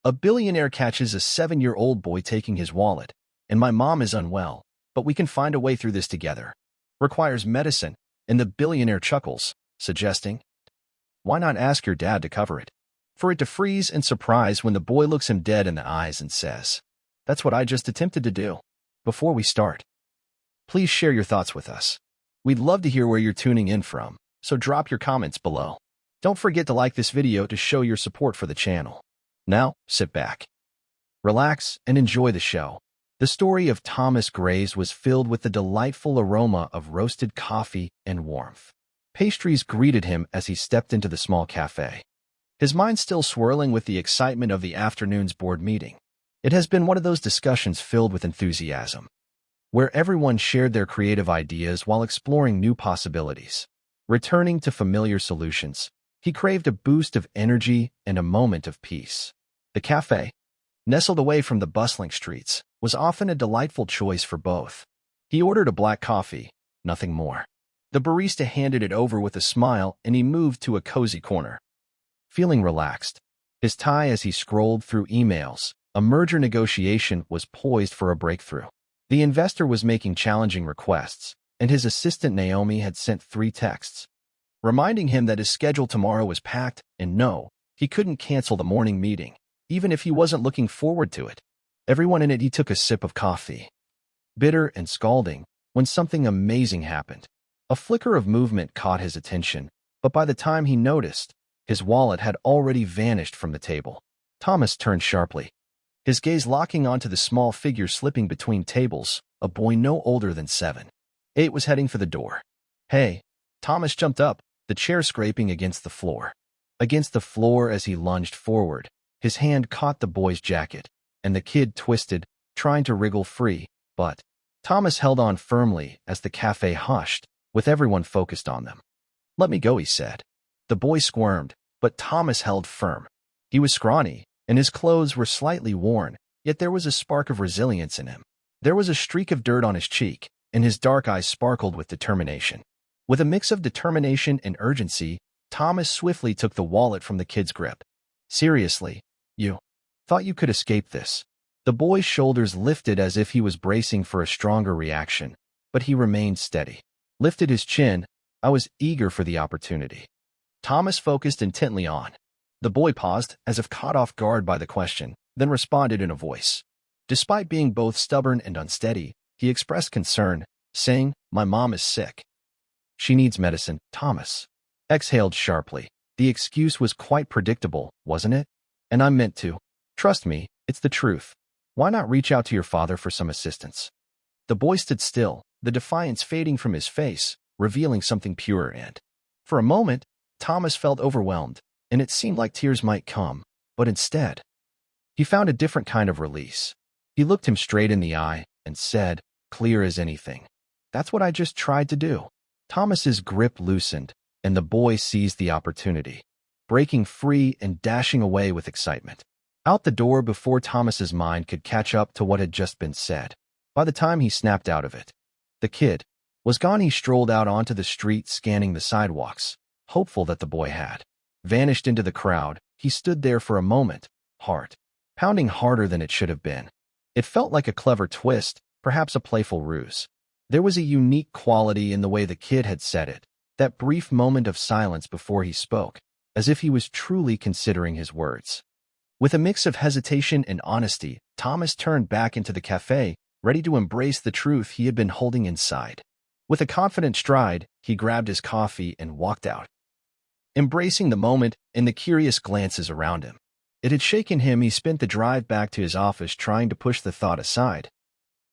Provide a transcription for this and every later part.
A billionaire catches a 7-year-old boy taking his wallet, and my mom is unwell, but we can find a way through this together. Requires medicine, and the billionaire chuckles, suggesting, why not ask your dad to cover it? For it to freeze in surprise when the boy looks him dead in the eyes and says, that's what I just attempted to do. Before we start, please share your thoughts with us. We'd love to hear where you're tuning in from, so drop your comments below. Don't forget to like this video to show your support for the channel. Now, sit back, relax, and enjoy the show. The story of Thomas Graves was filled with the delightful aroma of roasted coffee and warmth. Pastries greeted him as he stepped into the small cafe, his mind still swirling with the excitement of the afternoon's board meeting. It has been one of those discussions filled with enthusiasm, where everyone shared their creative ideas while exploring new possibilities. Returning to familiar solutions, he craved a boost of energy and a moment of peace. The cafe, nestled away from the bustling streets, was often a delightful choice for both. He ordered a black coffee, nothing more. The barista handed it over with a smile, and he moved to a cozy corner. Feeling relaxed, his tie as he scrolled through emails, a merger negotiation was poised for a breakthrough. The investor was making challenging requests, and his assistant Naomi had sent 3 texts, reminding him that his schedule tomorrow was packed, and no, he couldn't cancel the morning meeting, even if he wasn't looking forward to it. Everyone in it, he took a sip of coffee, bitter and scalding, when something amazing happened. A flicker of movement caught his attention, but by the time he noticed, his wallet had already vanished from the table. Thomas turned sharply, his gaze locking onto the small figure slipping between tables, a boy no older than 7. 8 was heading for the door. Hey! Thomas jumped up, the chair scraping against the floor. As he lunged forward, his hand caught the boy's jacket, and the kid twisted, trying to wriggle free, but Thomas held on firmly as the cafe hushed, with everyone focused on them. Let me go, he said. The boy squirmed, but Thomas held firm. He was scrawny, and his clothes were slightly worn, yet there was a spark of resilience in him. There was a streak of dirt on his cheek, and his dark eyes sparkled with determination. With a mix of determination and urgency, Thomas swiftly took the wallet from the kid's grip. Seriously, you thought you could escape this? The boy's shoulders lifted as if he was bracing for a stronger reaction, but he remained steady. Lifted his chin. I was eager for the opportunity. Thomas focused intently on. The boy paused, as if caught off guard by the question, then responded in a voice. Despite being both stubborn and unsteady, he expressed concern, saying, my mom is sick. She needs medicine. Thomas exhaled sharply. The excuse was quite predictable, wasn't it? And I meant to. Trust me, it's the truth. Why not reach out to your father for some assistance? The boy stood still, the defiance fading from his face, revealing something pure and, for a moment, Thomas felt overwhelmed, and it seemed like tears might come, but instead, he found a different kind of release. He looked him straight in the eye and said, clear as anything, that's what I just tried to do. Thomas's grip loosened, and the boy seized the opportunity, breaking free and dashing away with excitement. Out the door before Thomas's mind could catch up to what had just been said. By the time he snapped out of it, the kid was gone. He strolled out onto the street, scanning the sidewalks, hopeful that the boy had vanished into the crowd. He stood there for a moment, heart pounding harder than it should have been. It felt like a clever twist, perhaps a playful ruse. There was a unique quality in the way the kid had said it, that brief moment of silence before he spoke, as if he was truly considering his words. With a mix of hesitation and honesty, Thomas turned back into the cafe, ready to embrace the truth he had been holding inside. With a confident stride, he grabbed his coffee and walked out, embracing the moment and the curious glances around him. It had shaken him. He spent the drive back to his office trying to push the thought aside,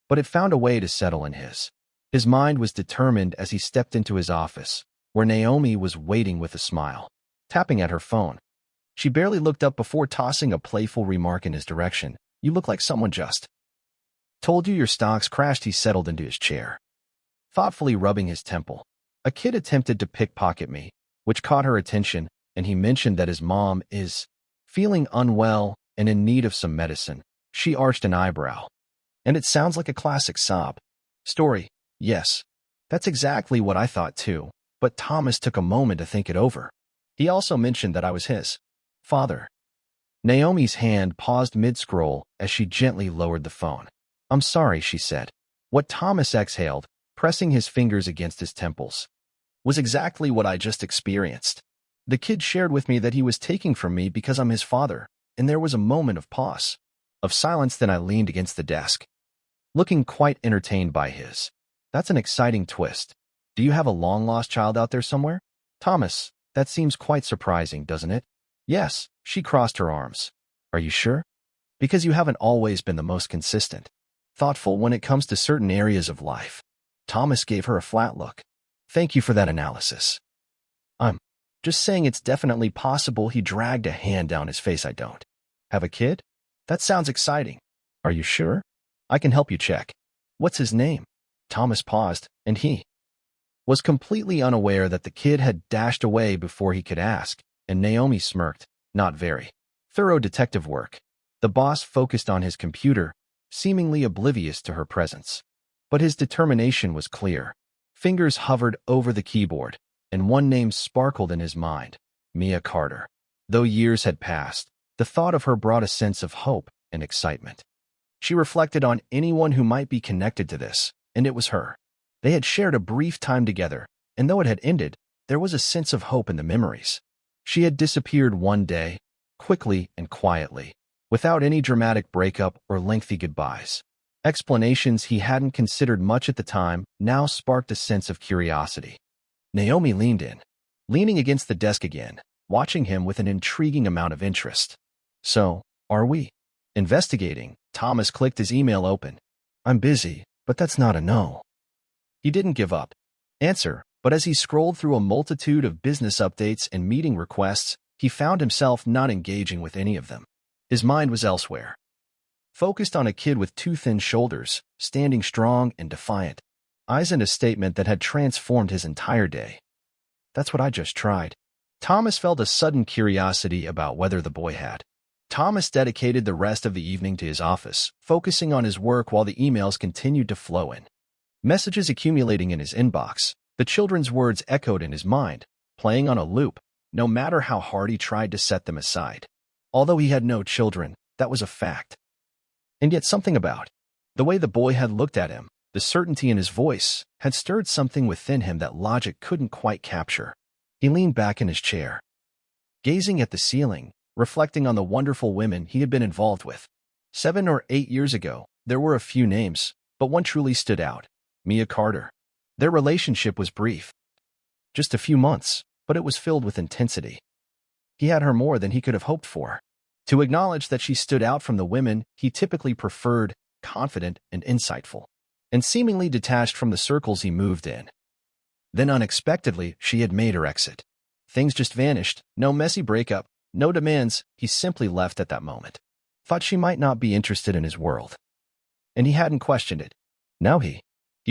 but it found a way to settle in his. His mind was determined as he stepped into his office, where Naomi was waiting with a smile, tapping at her phone. She barely looked up before tossing a playful remark in his direction. You look like someone just told you your stocks crashed. He settled into his chair, thoughtfully rubbing his temple. A kid attempted to pickpocket me, which caught her attention, and he mentioned that his mom is feeling unwell and in need of some medicine. She arched an eyebrow. And it sounds like a classic sob story. Yes, that's exactly what I thought too, but Thomas took a moment to think it over. He also mentioned that I was his father. Naomi's hand paused mid-scroll as she gently lowered the phone. "I'm sorry," she said. What Thomas exhaled, pressing his fingers against his temples, was exactly what I just experienced. The kid shared with me that he was taking from me because I'm his father, and there was a moment of pause, of silence. Then I leaned against the desk, looking quite entertained by his. "That's an exciting twist. Do you have a long-lost child out there somewhere?" "Thomas, that seems quite surprising, doesn't it?" "Yes," she crossed her arms. "Are you sure?" "Because you haven't always been the most consistent, thoughtful when it comes to certain areas of life." Thomas gave her a flat look. "Thank you for that analysis." "I'm just saying it's definitely possible." He dragged a hand down his face. "I don't have a kid?" "That sounds exciting." "Are you sure?" "I can help you check." "What's his name?" Thomas paused, and he was completely unaware that the kid had dashed away before he could ask, and Naomi smirked. "Not very thorough detective work." The boss focused on his computer, seemingly oblivious to her presence. But his determination was clear. Fingers hovered over the keyboard, and one name sparkled in his mind: Mia Carter. Though years had passed, the thought of her brought a sense of hope and excitement. She reflected on anyone who might be connected to this, and it was her. They had shared a brief time together, and though it had ended, there was a sense of hope in the memories. She had disappeared one day, quickly and quietly, without any dramatic breakup or lengthy goodbyes. Explanations he hadn't considered much at the time now sparked a sense of curiosity. Naomi leaned in, leaning against the desk again, watching him with an intriguing amount of interest. "So, are we investigating?" Thomas clicked his email open. "I'm busy, but that's not a no." He didn't give up answer, but as he scrolled through a multitude of business updates and meeting requests, he found himself not engaging with any of them. His mind was elsewhere, focused on a kid with two thin shoulders, standing strong and defiant, eyes, and a statement that had transformed his entire day. "That's what I just tried." Thomas felt a sudden curiosity about whether the boy had. Thomas dedicated the rest of the evening to his office, focusing on his work while the emails continued to flow in. Messages accumulating in his inbox, the children's words echoed in his mind, playing on a loop, no matter how hard he tried to set them aside. Although he had no children, that was a fact. And yet something about the way the boy had looked at him, the certainty in his voice, had stirred something within him that logic couldn't quite capture. He leaned back in his chair, gazing at the ceiling, reflecting on the wonderful women he had been involved with. 7 or 8 years ago, there were a few names, but one truly stood out: Mia Carter. Their relationship was brief, just a few months, but it was filled with intensity. He had her more than he could have hoped for. To acknowledge that she stood out from the women he typically preferred, confident and insightful, and seemingly detached from the circles he moved in. Then unexpectedly, she had made her exit. Things just vanished, no messy breakup, no demands. He simply left at that moment. Thought she might not be interested in his world. And he hadn't questioned it. Now he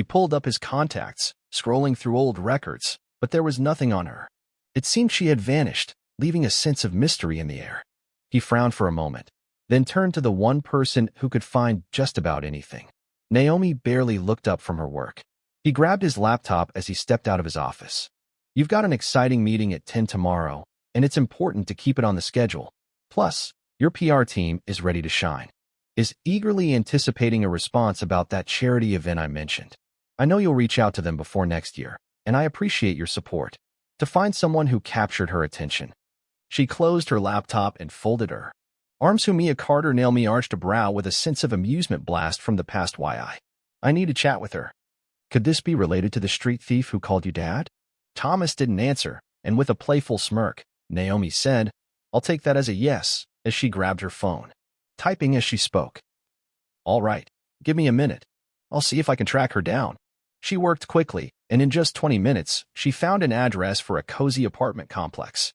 pulled up his contacts, scrolling through old records, but there was nothing on her. It seemed she had vanished, leaving a sense of mystery in the air. He frowned for a moment, then turned to the one person who could find just about anything. Naomi barely looked up from her work. He grabbed his laptop as he stepped out of his office. "You've got an exciting meeting at 10 tomorrow, and it's important to keep it on the schedule. Plus, your PR team is ready to shine. Is eagerly anticipating a response about that charity event I mentioned. I know you'll reach out to them before next year, and I appreciate your support." To find someone who captured her attention. She closed her laptop and folded her arms. "Who?" Mia Carter. Naomi arched a brow with a sense of amusement blast from the past. "Why, I need to chat with her." "Could this be related to the street thief who called you dad?" Thomas didn't answer, and with a playful smirk, Naomi said, "I'll take that as a yes," as she grabbed her phone, typing as she spoke. "All right, give me a minute. I'll see if I can track her down." She worked quickly, and in just 20 minutes, she found an address for a cozy apartment complex.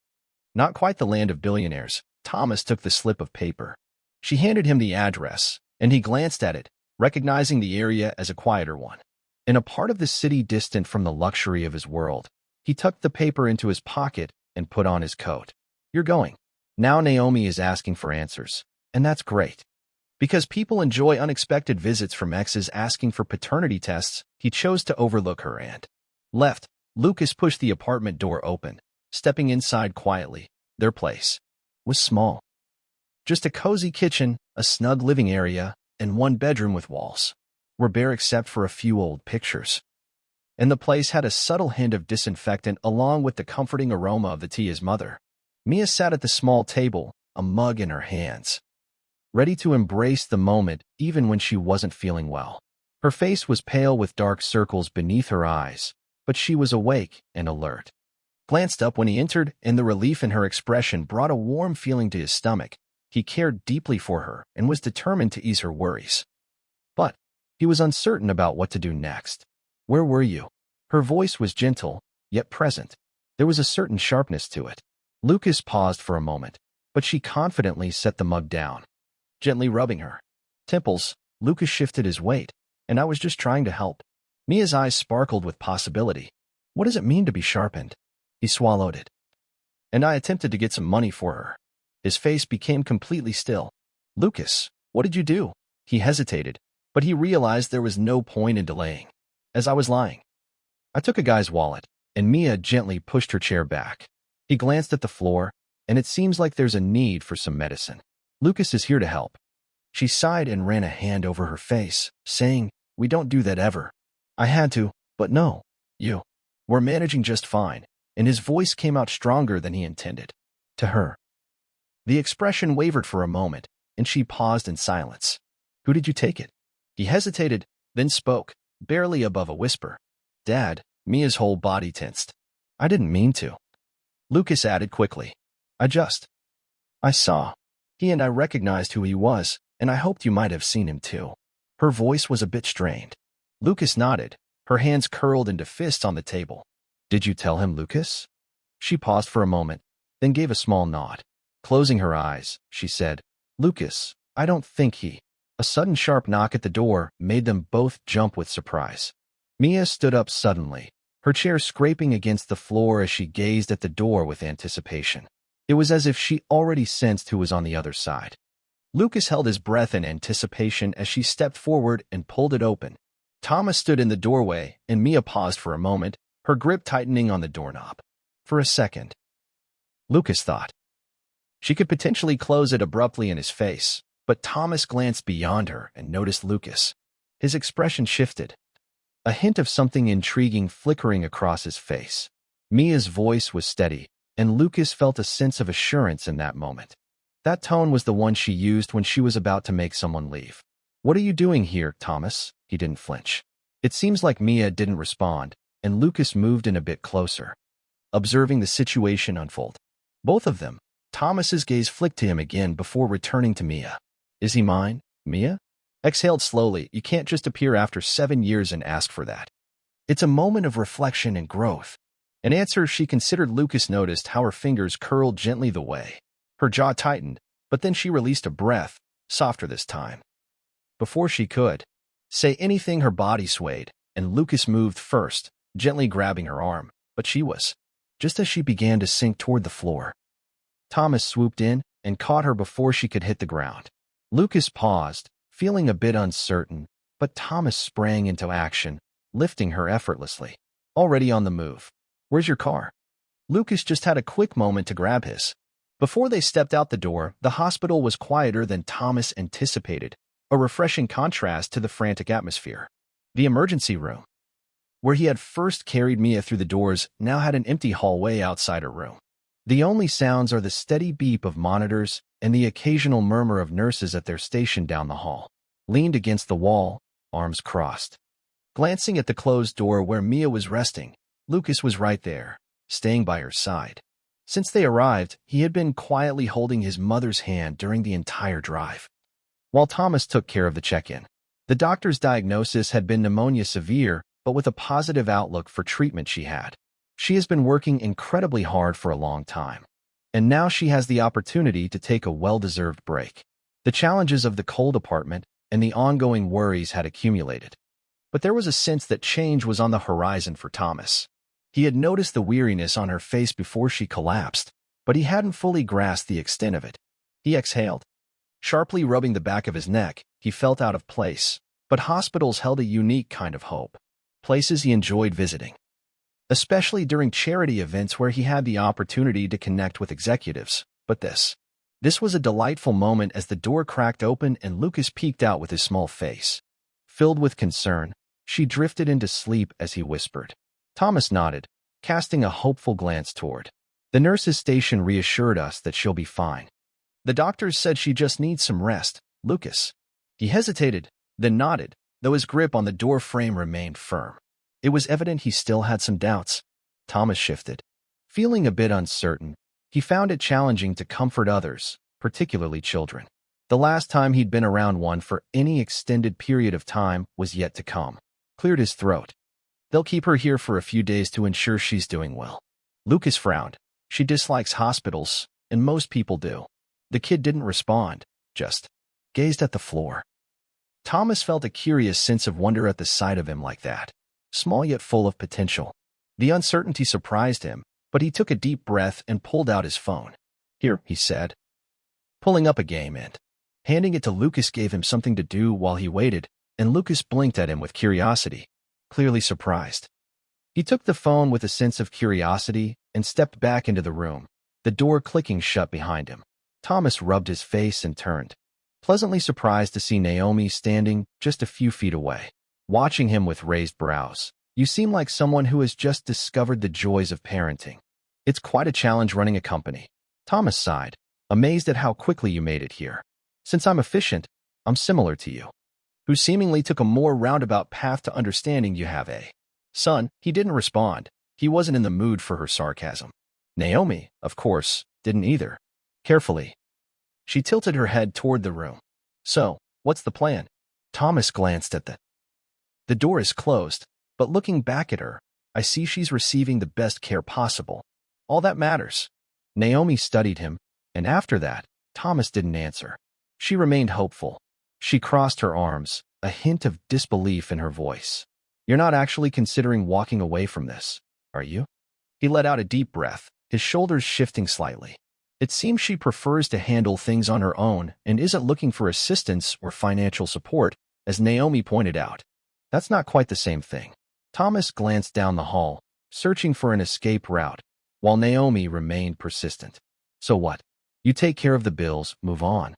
Not quite the land of billionaires. Thomas took the slip of paper. She handed him the address, and he glanced at it, recognizing the area as a quieter one. In a part of the city distant from the luxury of his world, he tucked the paper into his pocket and put on his coat. "You're going." Now Naomi is asking for answers, and that's great. Because people enjoy unexpected visits from exes asking for paternity tests, he chose to overlook her and left. Lucas pushed the apartment door open, stepping inside quietly. Their place was small, Just a cozy kitchen, a snug living area, and one bedroom with walls. Were bare except for a few old pictures. And the place had a subtle hint of disinfectant along with the comforting aroma of the tea his mother. Mia sat at the small table, a mug in her hands, ready to embrace the moment even when she wasn't feeling well. Her face was pale with dark circles beneath her eyes, but she was awake and alert. Glanced up when he entered, and the relief in her expression brought a warm feeling to his stomach. He cared deeply for her and was determined to ease her worries. But he was uncertain about what to do next. "Where were you?" Her voice was gentle, yet present. There was a certain sharpness to it. Lucas paused for a moment, but she confidently set the mug down. Gently rubbing her temples, Lucas shifted his weight, and I was just trying to help. Mia's eyes sparkled with possibility. "What does it mean to be sharpened?" He swallowed it. "And I attempted to get some money for her." His face became completely still. "Lucas, what did you do?" He hesitated, but he realized there was no point in delaying. "As I was lying, I took a guy's wallet," and Mia gently pushed her chair back. He glanced at the floor, "and it seems like there's a need for some medicine. Lucas is here to help." She sighed and ran a hand over her face, saying, "We don't do that ever." "I had to, but no, you. We're managing just fine," and his voice came out stronger than he intended. To her, the expression wavered for a moment, and she paused in silence. "Who did you take it?" He hesitated, then spoke, barely above a whisper. "Dad." Mia's whole body tensed. "I didn't mean to." Lucas added quickly, I saw. He and I recognized who he was, and I hoped you might have seen him too." Her voice was a bit strained. Lucas nodded, her hands curled into fists on the table. "Did you tell him, Lucas?" She paused for a moment, then gave a small nod. Closing her eyes, she said, "Lucas, I don't think he." A sudden sharp knock at the door made them both jump with surprise. Mia stood up suddenly, her chair scraping against the floor as she gazed at the door with anticipation. It was as if she already sensed who was on the other side. Lucas held his breath in anticipation as she stepped forward and pulled it open. Thomas stood in the doorway, and Mia paused for a moment, her grip tightening on the doorknob. For a second, Lucas thought she could potentially close it abruptly in his face, but Thomas glanced beyond her and noticed Lucas. His expression shifted, a hint of something intriguing flickering across his face. Mia's voice was steady, and Lucas felt a sense of assurance in that moment. That tone was the one she used when she was about to make someone leave. "What are you doing here, Thomas?" He didn't flinch. It seems like Mia didn't respond, and Lucas moved in a bit closer, observing the situation unfold. Both of them, Thomas's gaze flicked to him again before returning to Mia. "Is he mine, Mia?" Exhaled slowly. You can't just appear after 7 years and ask for that. It's a moment of reflection and growth. An answer she considered. Lucas noticed how her fingers curled gently the way. Her jaw tightened, but then she released a breath, softer this time. Before she could say anything, her body swayed, and Lucas moved first, gently grabbing her arm, but she was. Just as she began to sink toward the floor, Thomas swooped in and caught her before she could hit the ground. Lucas paused, feeling a bit uncertain, but Thomas sprang into action, lifting her effortlessly. Already on the move. "Where's your car?" Lucas just had a quick moment to grab his. Before they stepped out the door, the hospital was quieter than Thomas anticipated, a refreshing contrast to the frantic atmosphere. The emergency room, where he had first carried Mia through the doors, now had an empty hallway outside her room. The only sounds are the steady beep of monitors and the occasional murmur of nurses at their station down the hall. Leaned against the wall, arms crossed, glancing at the closed door where Mia was resting, Lucas was right there, staying by her side. Since they arrived, he had been quietly holding his mother's hand during the entire drive. While Thomas took care of the check-in, the doctor's diagnosis had been pneumonia severe, but with a positive outlook for treatment she had. She has been working incredibly hard for a long time, and now she has the opportunity to take a well-deserved break. The challenges of the cold apartment and the ongoing worries had accumulated, but there was a sense that change was on the horizon for Thomas. He had noticed the weariness on her face before she collapsed, but he hadn't fully grasped the extent of it. He exhaled, sharply rubbing the back of his neck. He felt out of place, but hospitals held a unique kind of hope, places he enjoyed visiting, especially during charity events where he had the opportunity to connect with executives. But this This was a delightful moment as the door cracked open and Lucas peeked out with his small face. Filled with concern, she drifted into sleep as he whispered. Thomas nodded, casting a hopeful glance toward. The nurse's station reassured us that she'll be fine. The doctors said she just needs some rest, Lucas. He hesitated, then nodded, though his grip on the door frame remained firm. It was evident he still had some doubts. Thomas shifted. Feeling a bit uncertain, he found it challenging to comfort others, particularly children. The last time he'd been around one for any extended period of time was yet to come. Cleared his throat. They'll keep her here for a few days to ensure she's doing well. Lucas frowned. She dislikes hospitals, and most people do. The kid didn't respond, just gazed at the floor. Thomas felt a curious sense of wonder at the sight of him like that, small yet full of potential. The uncertainty surprised him, but he took a deep breath and pulled out his phone. Here, he said, pulling up a game and handing it to Lucas gave him something to do while he waited, and Lucas blinked at him with curiosity, clearly surprised. He took the phone with a sense of curiosity and stepped back into the room, the door clicking shut behind him. Thomas rubbed his face and turned, pleasantly surprised to see Naomi standing just a few feet away, watching him with raised brows. You seem like someone who has just discovered the joys of parenting. It's quite a challenge running a company. Thomas sighed, amazed at how quickly you made it here. Since I'm efficient, I'm similar to you, who seemingly took a more roundabout path to understanding you have a son. He didn't respond. He wasn't in the mood for her sarcasm. Naomi, of course, didn't either. Carefully, she tilted her head toward the room. So, what's the plan? Thomas glanced at the door is closed, but looking back at her, I see she's receiving the best care possible. All that matters. Naomi studied him, and after that, Thomas didn't answer. She remained hopeful. She crossed her arms, a hint of disbelief in her voice. You're not actually considering walking away from this, are you? He let out a deep breath, his shoulders shifting slightly. It seems she prefers to handle things on her own and isn't looking for assistance or financial support, as Naomi pointed out. That's not quite the same thing. Thomas glanced down the hall, searching for an escape route, while Naomi remained persistent. So what? You take care of the bills, move on,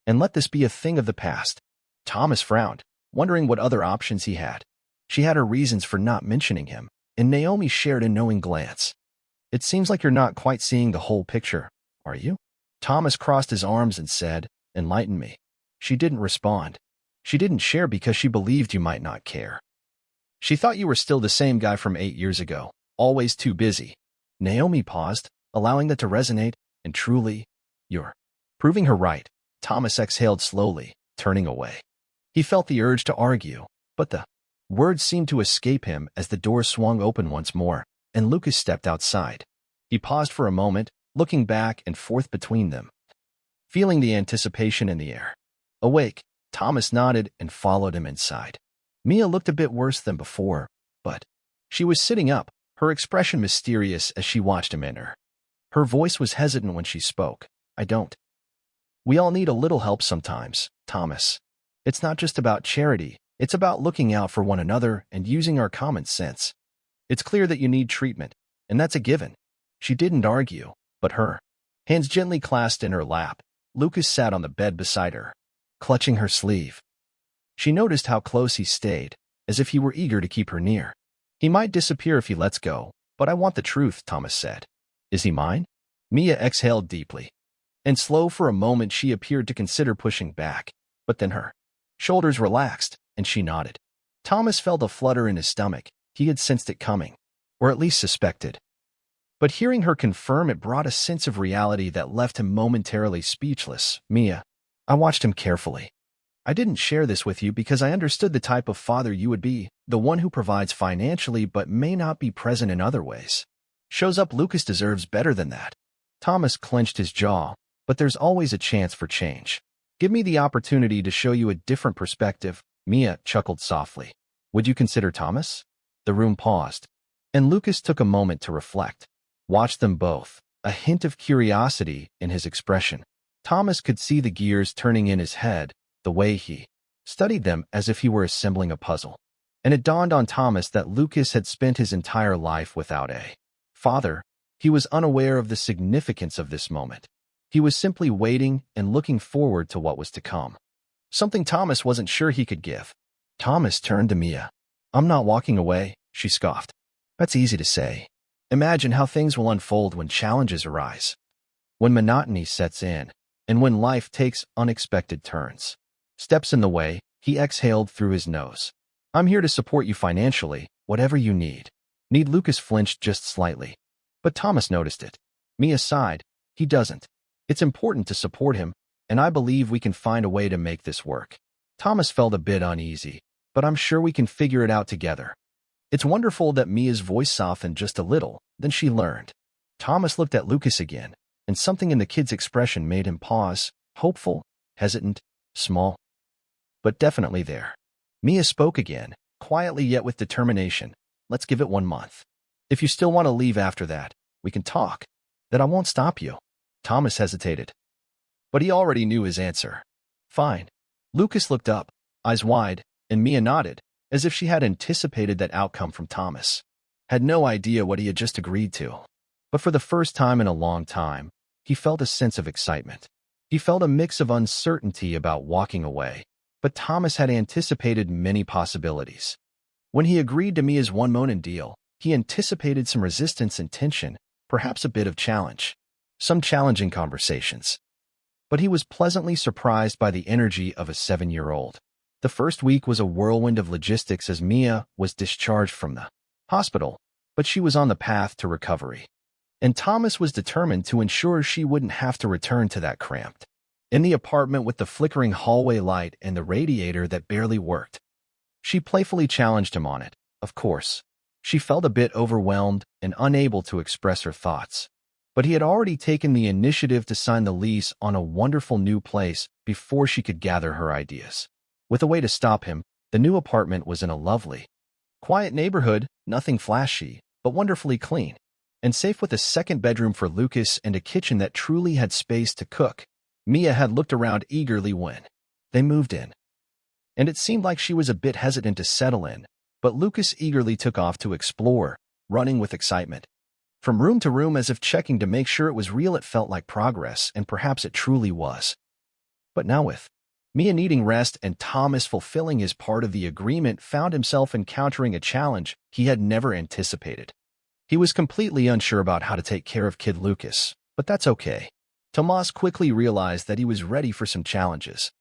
and let this be a thing of the past. Thomas frowned, wondering what other options he had. She had her reasons for not mentioning him, and Naomi shared a knowing glance. It seems like you're not quite seeing the whole picture, are you? Thomas crossed his arms and said, enlighten me. She didn't respond. She didn't share because she believed you might not care. She thought you were still the same guy from 8 years ago, always too busy. Naomi paused, allowing that to resonate, and truly, you're proving her right. Thomas exhaled slowly, turning away. He felt the urge to argue, but the words seemed to escape him as the door swung open once more, and Lucas stepped outside. He paused for a moment, looking back and forth between them, feeling the anticipation in the air. Awake, Thomas nodded and followed him inside. Mia looked a bit worse than before, but she was sitting up, her expression mysterious as she watched him enter. Her voice was hesitant when she spoke. I don't. We all need a little help sometimes, Thomas. It's not just about charity, it's about looking out for one another and using our common sense. It's clear that you need treatment, and that's a given. She didn't argue, but her hands gently clasped in her lap. Lucas sat on the bed beside her, clutching her sleeve. She noticed how close he stayed, as if he were eager to keep her near. He might disappear if he lets go, but I want the truth, Thomas said. Is he mine? Mia exhaled deeply. And slow for a moment she appeared to consider pushing back, but then her shoulders relaxed, and she nodded. Thomas felt a flutter in his stomach. He had sensed it coming, or at least suspected. But hearing her confirm it brought a sense of reality that left him momentarily speechless. Mia, I watched him carefully. I didn't share this with you because I understood the type of father you would be, the one who provides financially but may not be present in other ways. Shows up. Lucas deserves better than that. Thomas clenched his jaw, but there's always a chance for change. Give me the opportunity to show you a different perspective. Mia chuckled softly. Would you consider Thomas? The room paused, and Lucas took a moment to reflect. Watched them both, a hint of curiosity in his expression. Thomas could see the gears turning in his head, the way he studied them as if he were assembling a puzzle. And it dawned on Thomas that Lucas had spent his entire life without a father. He was unaware of the significance of this moment. He was simply waiting and looking forward to what was to come. Something Thomas wasn't sure he could give. Thomas turned to Mia. "I'm not walking away," she scoffed. "That's easy to say. Imagine how things will unfold when challenges arise, when monotony sets in, and when life takes unexpected turns." Steps in the way, he exhaled through his nose. "I'm here to support you financially, whatever you need." Lucas flinched just slightly. But Thomas noticed it. Mia sighed. "He doesn't. It's important to support him, and I believe we can find a way to make this work." Thomas felt a bit uneasy, "But I'm sure we can figure it out together." It's wonderful that Mia's voice softened just a little, then she learned. Thomas looked at Lucas again, and something in the kid's expression made him pause, hopeful, hesitant, small, but definitely there. Mia spoke again, quietly yet with determination. "Let's give it 1 month. If you still want to leave after that, we can talk. That I won't stop you." Thomas hesitated, but he already knew his answer. "Fine." Lucas looked up, eyes wide, and Mia nodded, as if she had anticipated that outcome from Thomas. Had no idea what he had just agreed to. But for the first time in a long time, he felt a sense of excitement. He felt a mix of uncertainty about walking away, but Thomas had anticipated many possibilities. When he agreed to Mia's 1 month deal, he anticipated some resistance and tension, perhaps a bit of challenge, some challenging conversations. But he was pleasantly surprised by the energy of a 7-year-old. The first week was a whirlwind of logistics as Mia was discharged from the hospital, but she was on the path to recovery. And Thomas was determined to ensure she wouldn't have to return to that cramped, in the apartment with the flickering hallway light and the radiator that barely worked. She playfully challenged him on it, of course. She felt a bit overwhelmed and unable to express her thoughts. But he had already taken the initiative to sign the lease on a wonderful new place before she could gather her ideas. With a way to stop him, the new apartment was in a lovely, quiet neighborhood, nothing flashy, but wonderfully clean, and safe with a second bedroom for Lucas and a kitchen that truly had space to cook. Mia had looked around eagerly when they moved in, and it seemed like she was a bit hesitant to settle in, but Lucas eagerly took off to explore, running with excitement. From room to room as if checking to make sure it was real, it felt like progress, and perhaps it truly was. But now with Mia needing rest and Thomas fulfilling his part of the agreement, found himself encountering a challenge he had never anticipated. He was completely unsure about how to take care of kid Lucas, but that's okay. Tomas quickly realized that he was ready for some challenges.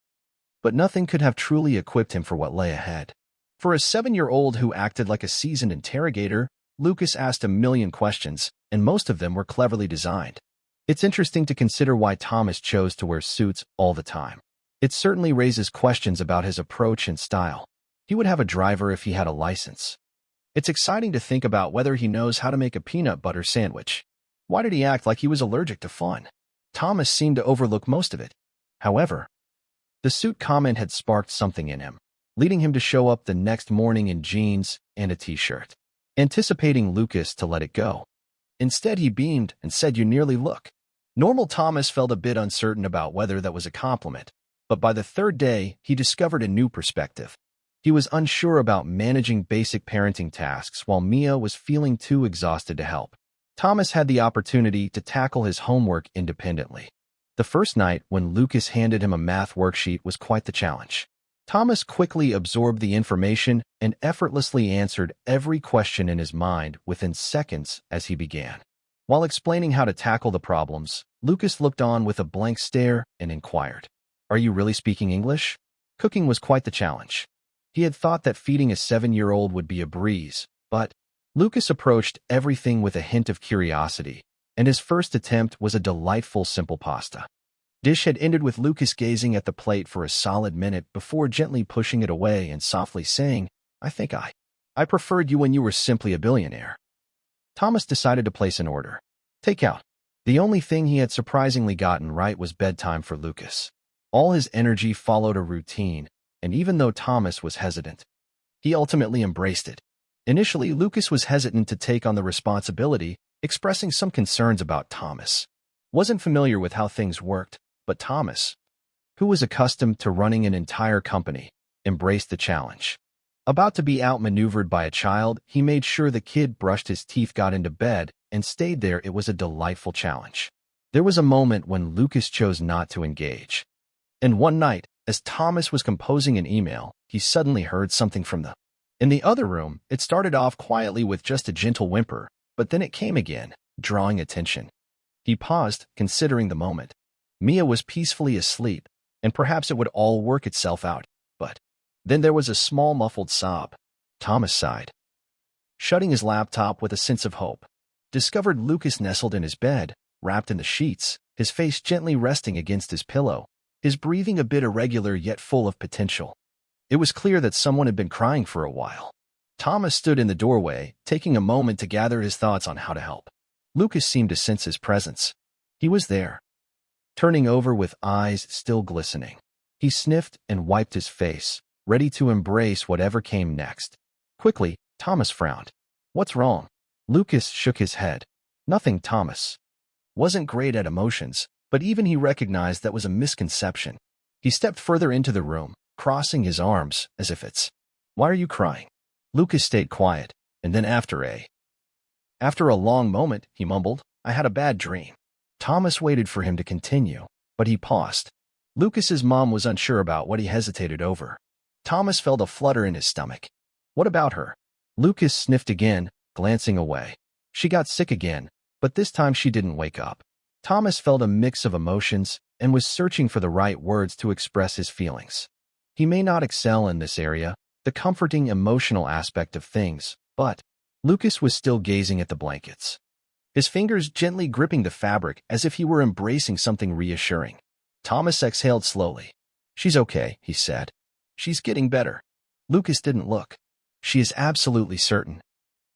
But nothing could have truly equipped him for what lay ahead. For a 7-year-old who acted like a seasoned interrogator, Lucas asked a million questions, and most of them were cleverly designed. It's interesting to consider why Thomas chose to wear suits all the time. It certainly raises questions about his approach and style. He would have a driver if he had a license. It's exciting to think about whether he knows how to make a peanut butter sandwich. Why did he act like he was allergic to fun? Thomas seemed to overlook most of it. However, the suit comment had sparked something in him, leading him to show up the next morning in jeans and a t-shirt, anticipating Lucas to let it go. Instead, he beamed and said, "You nearly look." Normal Thomas felt a bit uncertain about whether that was a compliment, but by the third day, he discovered a new perspective. He was unsure about managing basic parenting tasks while Mia was feeling too exhausted to help. Thomas had the opportunity to tackle his homework independently. The first night, when Lucas handed him a math worksheet, was quite the challenge. Thomas quickly absorbed the information and effortlessly answered every question in his mind within seconds as he began. While explaining how to tackle the problems, Lucas looked on with a blank stare and inquired, "Are you really speaking English?" Cooking was quite the challenge. He had thought that feeding a 7-year-old would be a breeze, but Lucas approached everything with a hint of curiosity, and his first attempt was a delightful simple pasta dish had ended with Lucas gazing at the plate for a solid minute before gently pushing it away and softly saying, "I think I preferred you when you were simply a billionaire." Thomas decided to place an order. Takeout. The only thing he had surprisingly gotten right was bedtime for Lucas. All his energy followed a routine, and even though Thomas was hesitant, he ultimately embraced it. Initially, Lucas was hesitant to take on the responsibility, expressing some concerns about Thomas. Wasn't familiar with how things worked, but Thomas, who was accustomed to running an entire company, embraced the challenge. About to be outmaneuvered by a child, he made sure the kid brushed his teeth, got into bed, and stayed there. It was a delightful challenge. There was a moment when Lucas chose not to engage. And one night, as Thomas was composing an email, he suddenly heard something from in the other room. It started off quietly with just a gentle whimper, but then it came again, drawing attention. He paused, considering the moment. Mia was peacefully asleep, and perhaps it would all work itself out. But then there was a small muffled sob. Thomas sighed, shutting his laptop with a sense of hope. Discovered Lucas nestled in his bed, wrapped in the sheets, his face gently resting against his pillow, his breathing a bit irregular yet full of potential. It was clear that someone had been crying for a while. Thomas stood in the doorway, taking a moment to gather his thoughts on how to help. Lucas seemed to sense his presence. He was there, turning over with eyes still glistening. He sniffed and wiped his face, ready to embrace whatever came next. Quickly, Thomas frowned. "What's wrong?" Lucas shook his head. "Nothing." Thomas wasn't great at emotions, but even he recognized that was a misconception. He stepped further into the room, crossing his arms as if it's, "Why are you crying?" Lucas stayed quiet, and then after a long moment, he mumbled, "I had a bad dream." Thomas waited for him to continue, but he paused. Lucas's mom was unsure about what he hesitated over. Thomas felt a flutter in his stomach. "What about her?" Lucas sniffed again, glancing away. "She got sick again, but this time she didn't wake up." Thomas felt a mix of emotions and was searching for the right words to express his feelings. He may not excel in this area, the comforting emotional aspect of things, but Lucas was still gazing at the blankets, his fingers gently gripping the fabric as if he were embracing something reassuring. Thomas exhaled slowly. "She's okay," he said. "She's getting better." Lucas didn't look. "She is absolutely certain."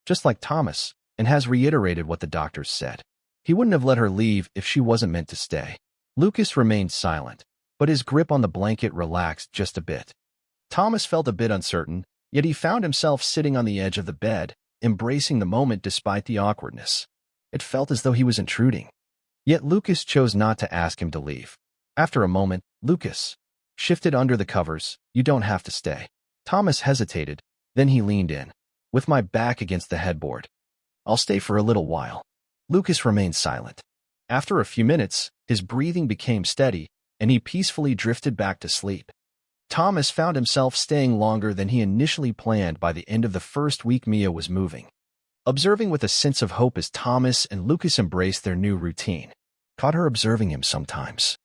Just like Thomas, and has reiterated what the doctors said. He wouldn't have let her leave if she wasn't meant to stay. Lucas remained silent, but his grip on the blanket relaxed just a bit. Thomas felt a bit uncertain, yet he found himself sitting on the edge of the bed, embracing the moment despite the awkwardness. It felt as though he was intruding. Yet Lucas chose not to ask him to leave. After a moment, Lucas shifted under the covers. "You don't have to stay." Thomas hesitated, then he leaned in. "With my back against the headboard. I'll stay for a little while." Lucas remained silent. After a few minutes, his breathing became steady, and he peacefully drifted back to sleep. Thomas found himself staying longer than he initially planned. By the end of the first week, Mia was moving, observing with a sense of hope as Thomas and Lucas embraced their new routine. Caught her observing him sometimes,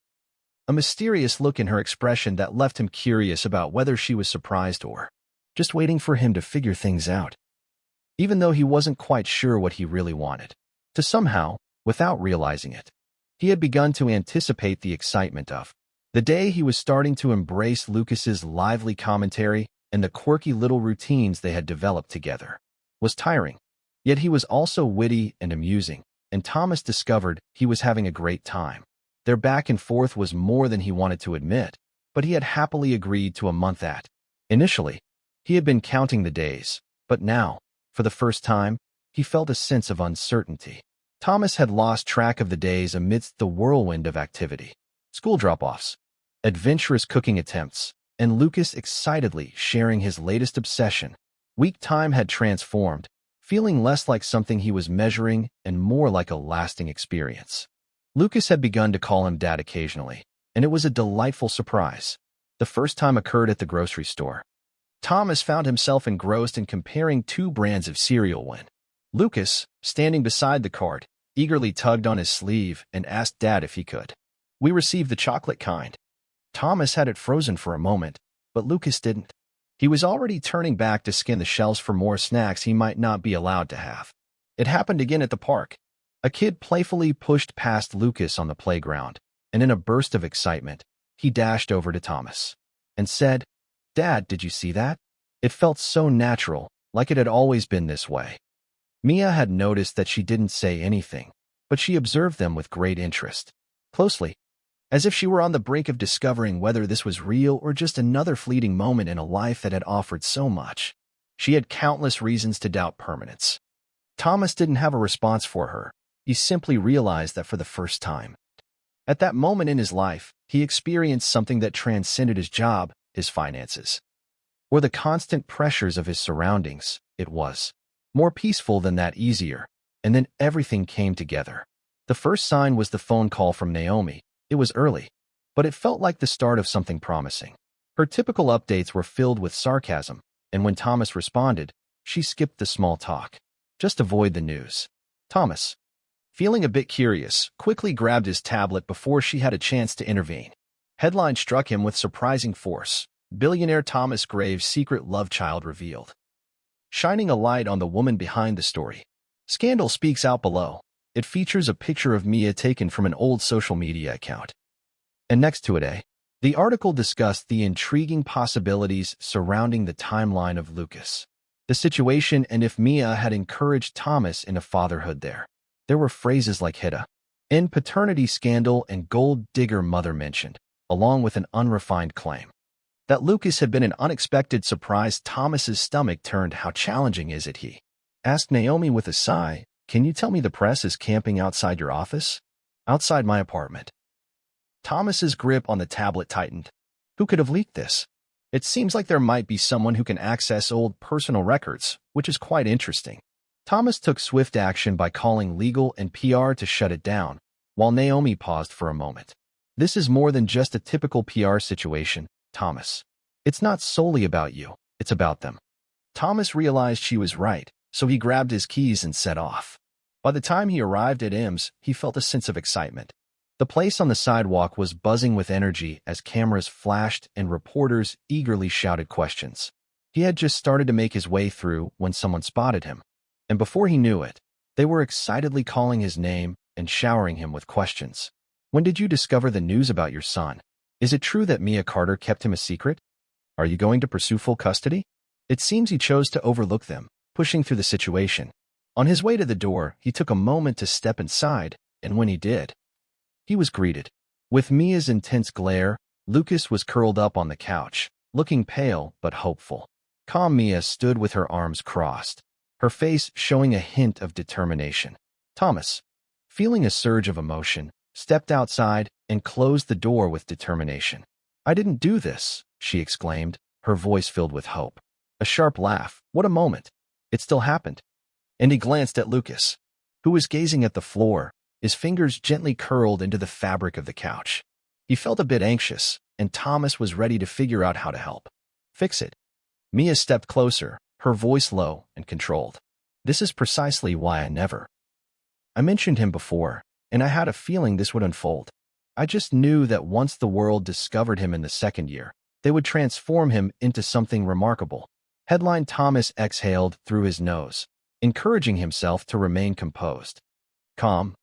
a mysterious look in her expression that left him curious about whether she was surprised or just waiting for him to figure things out. Even though he wasn't quite sure what he really wanted, to somehow, without realizing it, he had begun to anticipate the excitement of the day. He was starting to embrace Lucas's lively commentary, and the quirky little routines they had developed together was tiring. Yet he was also witty and amusing, and Thomas discovered he was having a great time. Their back and forth was more than he wanted to admit, but he had happily agreed to a month at. Initially, he had been counting the days, but now, for the first time, he felt a sense of uncertainty. Thomas had lost track of the days amidst the whirlwind of activity. School drop-offs, adventurous cooking attempts, and Lucas excitedly sharing his latest obsession. Week time had transformed, feeling less like something he was measuring and more like a lasting experience. Lucas had begun to call him Dad occasionally, and it was a delightful surprise. The first time occurred at the grocery store. Thomas found himself engrossed in comparing two brands of cereal when Lucas, standing beside the cart, eagerly tugged on his sleeve and asked Dad if he could. "We received the chocolate kind." Thomas had it frozen for a moment, but Lucas didn't. He was already turning back to scan the shelves for more snacks he might not be allowed to have. It happened again at the park. A kid playfully pushed past Lucas on the playground, and in a burst of excitement, he dashed over to Thomas and said, "Dad, did you see that?" It felt so natural, like it had always been this way. Mia had noticed that she didn't say anything, but she observed them with great interest, closely, as if she were on the brink of discovering whether this was real or just another fleeting moment in a life that had offered so much. She had countless reasons to doubt permanence. Thomas didn't have a response for her. He simply realized that for the first time, at that moment in his life, he experienced something that transcended his job, his finances, or the constant pressures of his surroundings. It was more peaceful than that, easier, and then everything came together. The first sign was the phone call from Naomi. It was early, but it felt like the start of something promising. Her typical updates were filled with sarcasm, and when Thomas responded, she skipped the small talk. Just avoid the news. Thomas, feeling a bit curious, quickly grabbed his tablet before she had a chance to intervene. Headline struck him with surprising force. Billionaire Thomas Graves' secret love child revealed. Shining a light on the woman behind the story. Scandal speaks out below. It features a picture of Mia taken from an old social media account. And next to it, the article discussed the intriguing possibilities surrounding the timeline of Lucas, the situation, and if Mia had encouraged Thomas into fatherhood there. There were phrases like "hidda" and paternity scandal and gold digger mother mentioned, along with an unrefined claim that Lucas had been an unexpected surprise. Thomas's stomach turned. How challenging is it, he asked Naomi with a sigh. Can you tell me the press is camping outside your office? Outside my apartment. Thomas's grip on the tablet tightened. Who could have leaked this? It seems like there might be someone who can access old personal records, which is quite interesting. Thomas took swift action by calling legal and PR to shut it down, while Naomi paused for a moment. This is more than just a typical PR situation, Thomas. It's not solely about you, it's about them. Thomas realized she was right, so he grabbed his keys and set off. By the time he arrived at M's, he felt a sense of excitement. The place on the sidewalk was buzzing with energy as cameras flashed and reporters eagerly shouted questions. He had just started to make his way through when someone spotted him, and before he knew it, they were excitedly calling his name and showering him with questions. When did you discover the news about your son? Is it true that Mia Carter kept him a secret? Are you going to pursue full custody? It seems he chose to overlook them, pushing through the situation. On his way to the door, he took a moment to step inside, and when he did, he was greeted with Mia's intense glare. Lucas was curled up on the couch, looking pale but hopeful. Calm Mia stood with her arms crossed, her face showing a hint of determination. Thomas, feeling a surge of emotion, stepped outside and closed the door with determination. I didn't do this, she exclaimed, her voice filled with hope. A sharp laugh. What a moment. It still happened. And he glanced at Lucas, who was gazing at the floor, his fingers gently curled into the fabric of the couch. He felt a bit anxious, and Thomas was ready to figure out how to help. Fix it. Mia stepped closer, her voice low and controlled. This is precisely why I mentioned him before, and I had a feeling this would unfold. I just knew that once the world discovered him in the second year, they would transform him into something remarkable. Headline. Thomas exhaled through his nose, encouraging himself to remain composed. Calm.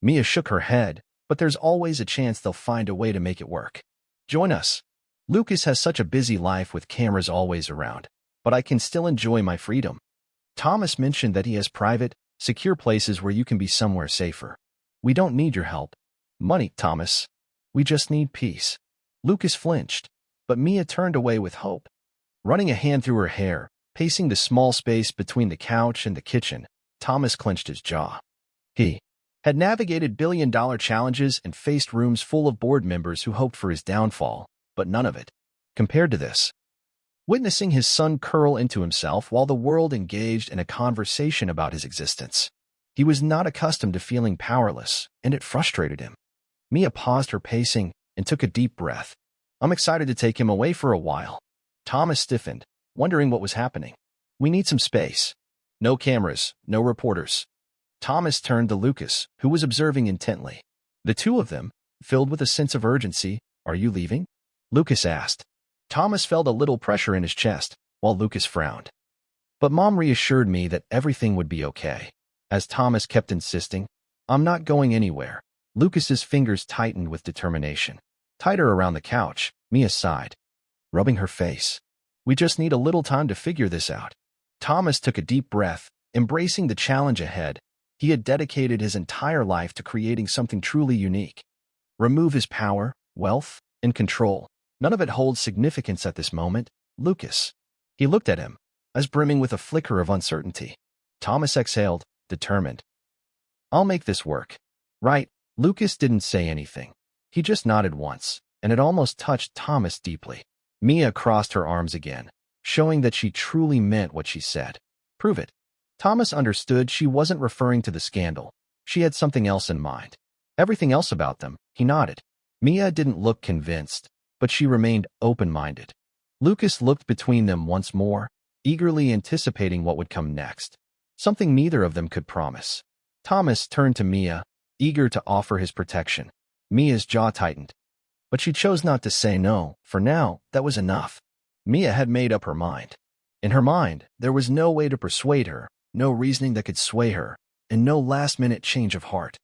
Mia shook her head, but there's always a chance they'll find a way to make it work. Join us. Lucas has such a busy life with cameras always around, but I can still enjoy my freedom. Thomas mentioned that he has private, secure places where you can be somewhere safer. We don't need your help. Money, Thomas. We just need peace. Lucas flinched, but Mia turned away with hope. Running a hand through her hair, pacing the small space between the couch and the kitchen, Thomas clenched his jaw. He had navigated billion-dollar challenges and faced rooms full of board members who hoped for his downfall, but none of it compared to this. Witnessing his son curl into himself while the world engaged in a conversation about his existence. He was not accustomed to feeling powerless, and it frustrated him. Mia paused her pacing and took a deep breath. I'm excited to take him away for a while. Thomas stiffened, wondering what was happening. We need some space. No cameras, no reporters. Thomas turned to Lucas, who was observing intently. The two of them, filled with a sense of urgency. Are you leaving? Lucas asked. Thomas felt a little pressure in his chest, while Lucas frowned. But Mom reassured me that everything would be okay. As Thomas kept insisting, I'm not going anywhere. Lucas's fingers tightened with determination. Tighter around the couch, Mia sighed, rubbing her face. We just need a little time to figure this out. Thomas took a deep breath, embracing the challenge ahead. He had dedicated his entire life to creating something truly unique. Remove his power, wealth, and control. None of it holds significance at this moment. Lucas. He looked at him, eyes brimming with a flicker of uncertainty. Thomas exhaled, determined. I'll make this work. Right. Lucas didn't say anything. He just nodded once, and it almost touched Thomas deeply. Mia crossed her arms again, showing that she truly meant what she said. Prove it. Thomas understood she wasn't referring to the scandal, She had something else in mind. Everything else about them, he nodded. Mia didn't look convinced, but she remained open-minded. Lucas looked between them once more, eagerly anticipating what would come next. Something neither of them could promise. Thomas turned to Mia, eager to offer his protection. Mia's jaw tightened, but she chose not to say no. For now, that was enough. Mia had made up her mind. In her mind, there was no way to persuade her, no reasoning that could sway her, and no last-minute change of heart.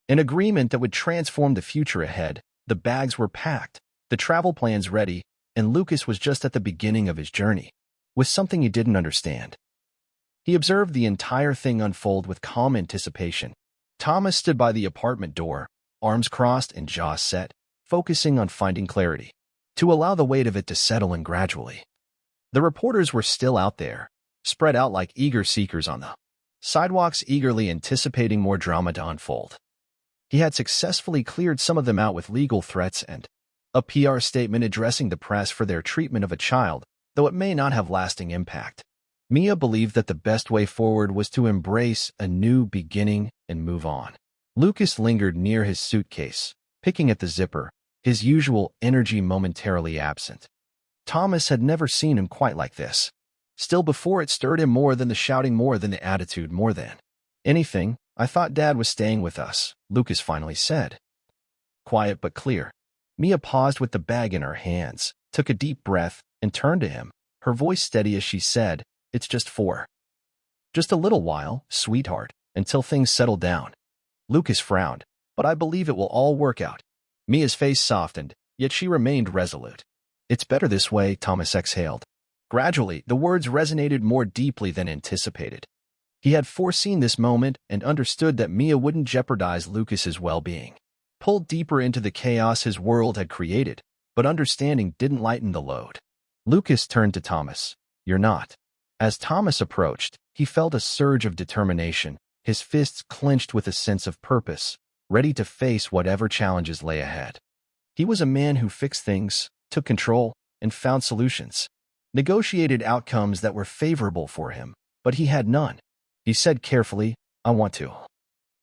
An agreement that would transform the future ahead. The bags were packed, the travel plans ready, and Lucas was just at the beginning of his journey, with something he didn't understand. He observed the entire thing unfold with calm anticipation. Thomas stood by the apartment door, arms crossed and jaws set, focusing on finding clarity, to allow the weight of it to settle in gradually. The reporters were still out there, spread out like eager seekers on the sidewalks, eagerly anticipating more drama to unfold. He had successfully cleared some of them out with legal threats and a PR statement addressing the press for their treatment of a child, though it may not have lasting impact. Mia believed that the best way forward was to embrace a new beginning and move on. Lucas lingered near his suitcase, picking at the zipper, his usual energy momentarily absent. Thomas had never seen him quite like this. Still, before it stirred him more than the shouting, more than the attitude, more than anything. I thought Dad was staying with us, Lucas finally said. Quiet but clear. Mia paused with the bag in her hands, took a deep breath, and turned to him, her voice steady as she said, "It's just a little while, sweetheart, until things settle down." Lucas frowned, "But I believe it will all work out." Mia's face softened, yet she remained resolute. "It's better this way," Thomas exhaled. Gradually, the words resonated more deeply than anticipated. He had foreseen this moment and understood that Mia wouldn't jeopardize Lucas's well-being. Pulled deeper into the chaos his world had created, but understanding didn't lighten the load. Lucas turned to Thomas. "You're not." As Thomas approached, he felt a surge of determination, his fists clenched with a sense of purpose, ready to face whatever challenges lay ahead. He was a man who fixed things, took control, and found solutions. Negotiated outcomes that were favorable for him, but he had none. He said carefully, "I want to.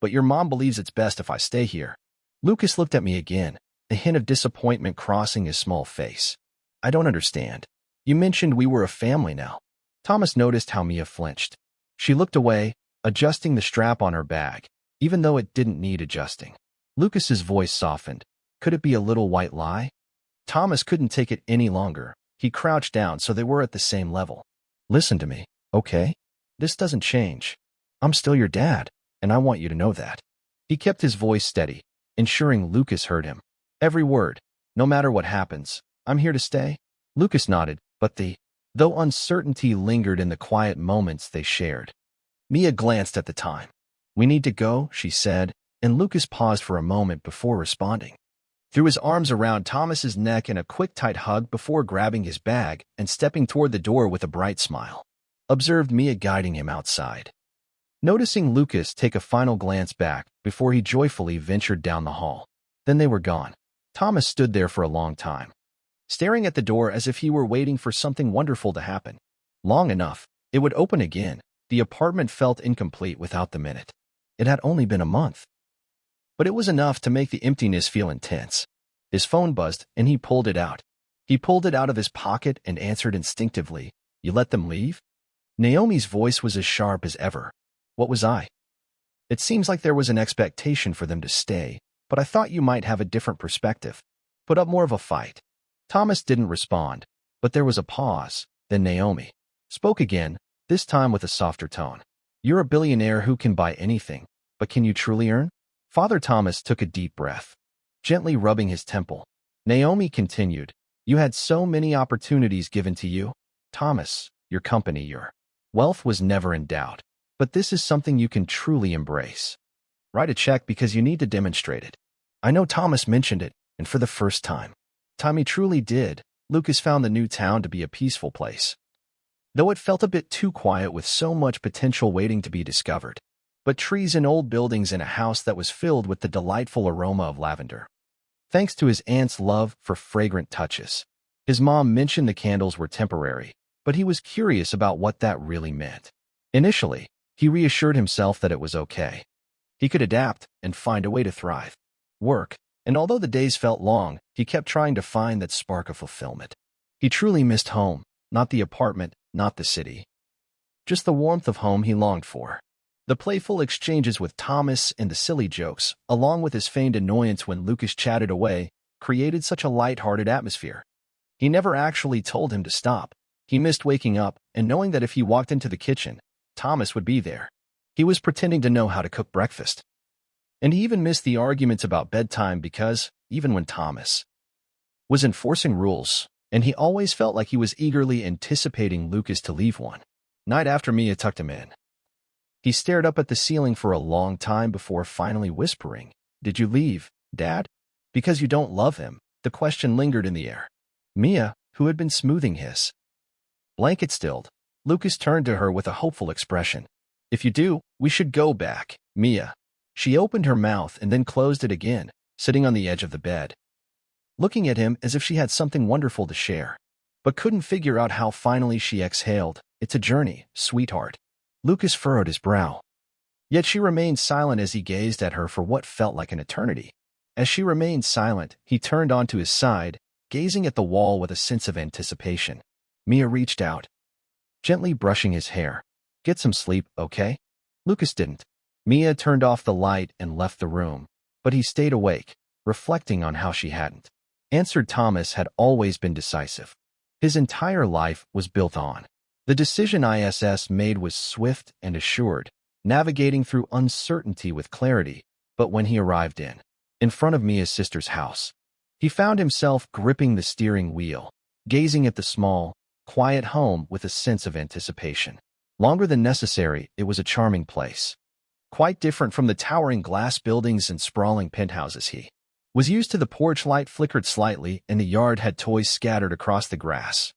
But your mom believes it's best if I stay here." Lucas looked at me again, a hint of disappointment crossing his small face. "I don't understand. You mentioned we were a family now." Thomas noticed how Mia flinched. She looked away, adjusting the strap on her bag, even though it didn't need adjusting. Lucas's voice softened. Could it be a little white lie? Thomas couldn't take it any longer. He crouched down so they were at the same level. "Listen to me, okay? This doesn't change. I'm still your dad, and I want you to know that." He kept his voice steady, ensuring Lucas heard him. "Every word. No matter what happens, I'm here to stay." Lucas nodded, but though uncertainty lingered in the quiet moments they shared. Mia glanced at the time. "We need to go," she said, and Lucas paused for a moment before responding. Threw his arms around Thomas's neck in a quick, tight hug before grabbing his bag and stepping toward the door with a bright smile. Observed Mia guiding him outside. Noticing Lucas take a final glance back before he joyfully ventured down the hall. Then they were gone. Thomas stood there for a long time, staring at the door as if he were waiting for something wonderful to happen. Long enough, it would open again. The apartment felt incomplete without the minute. It had only been a month. But it was enough to make the emptiness feel intense. His phone buzzed, and he pulled it out. He pulled it out of his pocket and answered instinctively, "You let them leave?" Naomi's voice was as sharp as ever. "What was I? It seems like there was an expectation for them to stay, but I thought you might have a different perspective. Put up more of a fight." Thomas didn't respond, but there was a pause. Then Naomi spoke again, this time with a softer tone. "You're a billionaire who can buy anything, but can you truly earn?" Father Thomas took a deep breath, gently rubbing his temple. Naomi continued, "You had so many opportunities given to you. Thomas, your company, your wealth was never in doubt. But this is something you can truly embrace. Write a check because you need to demonstrate it." I know Thomas mentioned it, and for the first time, he truly did. Lucas found the new town to be a peaceful place, though it felt a bit too quiet with so much potential waiting to be discovered. But trees and old buildings in a house that was filled with the delightful aroma of lavender. Thanks to his aunt's love for fragrant touches. His mom mentioned the candles were temporary, but he was curious about what that really meant. Initially, he reassured himself that it was okay. He could adapt and find a way to thrive. Work, and although the days felt long, he kept trying to find that spark of fulfillment. He truly missed home, not the apartment, not the city. Just the warmth of home he longed for. The playful exchanges with Thomas and the silly jokes, along with his feigned annoyance when Lucas chatted away, created such a light-hearted atmosphere. He never actually told him to stop. He missed waking up and knowing that if he walked into the kitchen, Thomas would be there. He was pretending to know how to cook breakfast. And he even missed the arguments about bedtime because, even when Thomas was enforcing rules, and he always felt like he was eagerly anticipating Lucas to leave one night after Mia tucked him in. He stared up at the ceiling for a long time before finally whispering, "Did you leave, Dad? Because you don't love him?" The question lingered in the air. Mia, who had been smoothing his blanket stilled. Lucas turned to her with a hopeful expression. "If you do, we should go back, Mia." She opened her mouth and then closed it again, sitting on the edge of the bed, looking at him as if she had something wonderful to share, but couldn't figure out how. Finally she exhaled, "It's a journey, sweetheart." Lucas furrowed his brow. Yet she remained silent as he gazed at her for what felt like an eternity. As she remained silent, he turned onto his side, gazing at the wall with a sense of anticipation. Mia reached out, gently brushing his hair. "Get some sleep, okay?" Lucas didn't. Mia turned off the light and left the room, but he stayed awake, reflecting on how she hadn't answered. Thomas had always been decisive. His entire life was built on the decision ISS made was swift and assured, navigating through uncertainty with clarity. But when he arrived in front of Mia's sister's house, he found himself gripping the steering wheel, gazing at the small, quiet home with a sense of anticipation. Longer than necessary, it was a charming place. Quite different from the towering glass buildings and sprawling penthouses he was used to. The porch light flickered slightly, and the yard had toys scattered across the grass.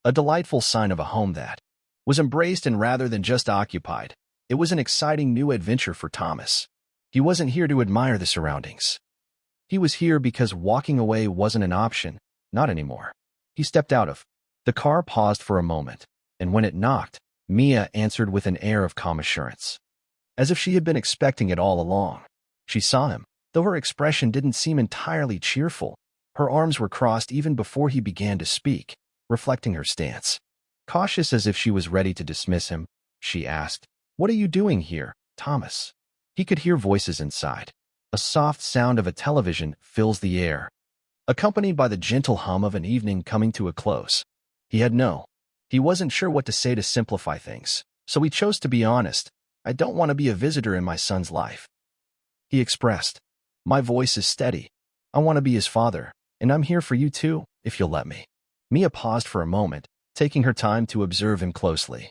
A delightful sign of a home that was embraced and rather than just occupied. It was an exciting new adventure for Thomas. He wasn't here to admire the surroundings. He was here because walking away wasn't an option, not anymore. He stepped out of the car, paused for a moment, and when it knocked, Mia answered with an air of calm assurance, as if she had been expecting it all along. She saw him, though her expression didn't seem entirely cheerful. Her arms were crossed even before he began to speak, reflecting her stance. Cautious as if she was ready to dismiss him, she asked, "What are you doing here, Thomas?" He could hear voices inside. A soft sound of a television fills the air, accompanied by the gentle hum of an evening coming to a close. He wasn't sure what to say to simplify things, so he chose to be honest. "I don't want to be a visitor in my son's life," he expressed. "My voice is steady. I want to be his father, and I'm here for you too, if you'll let me." Mia paused for a moment, taking her time to observe him closely.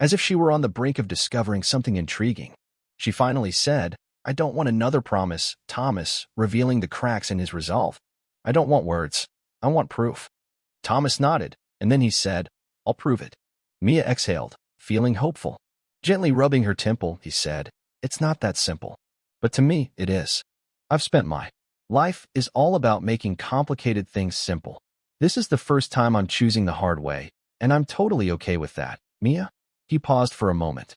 As if she were on the brink of discovering something intriguing, she finally said, "I don't want another promise, Thomas," revealing the cracks in his resolve. "I don't want words. I want proof." Thomas nodded, and then he said, "I'll prove it." Mia exhaled, feeling hopeful. Gently rubbing her temple, he said, "It's not that simple. But to me, it is. I've spent my life is all about making complicated things simple. This is the first time I'm choosing the hard way, and I'm totally okay with that, Mia." He paused for a moment,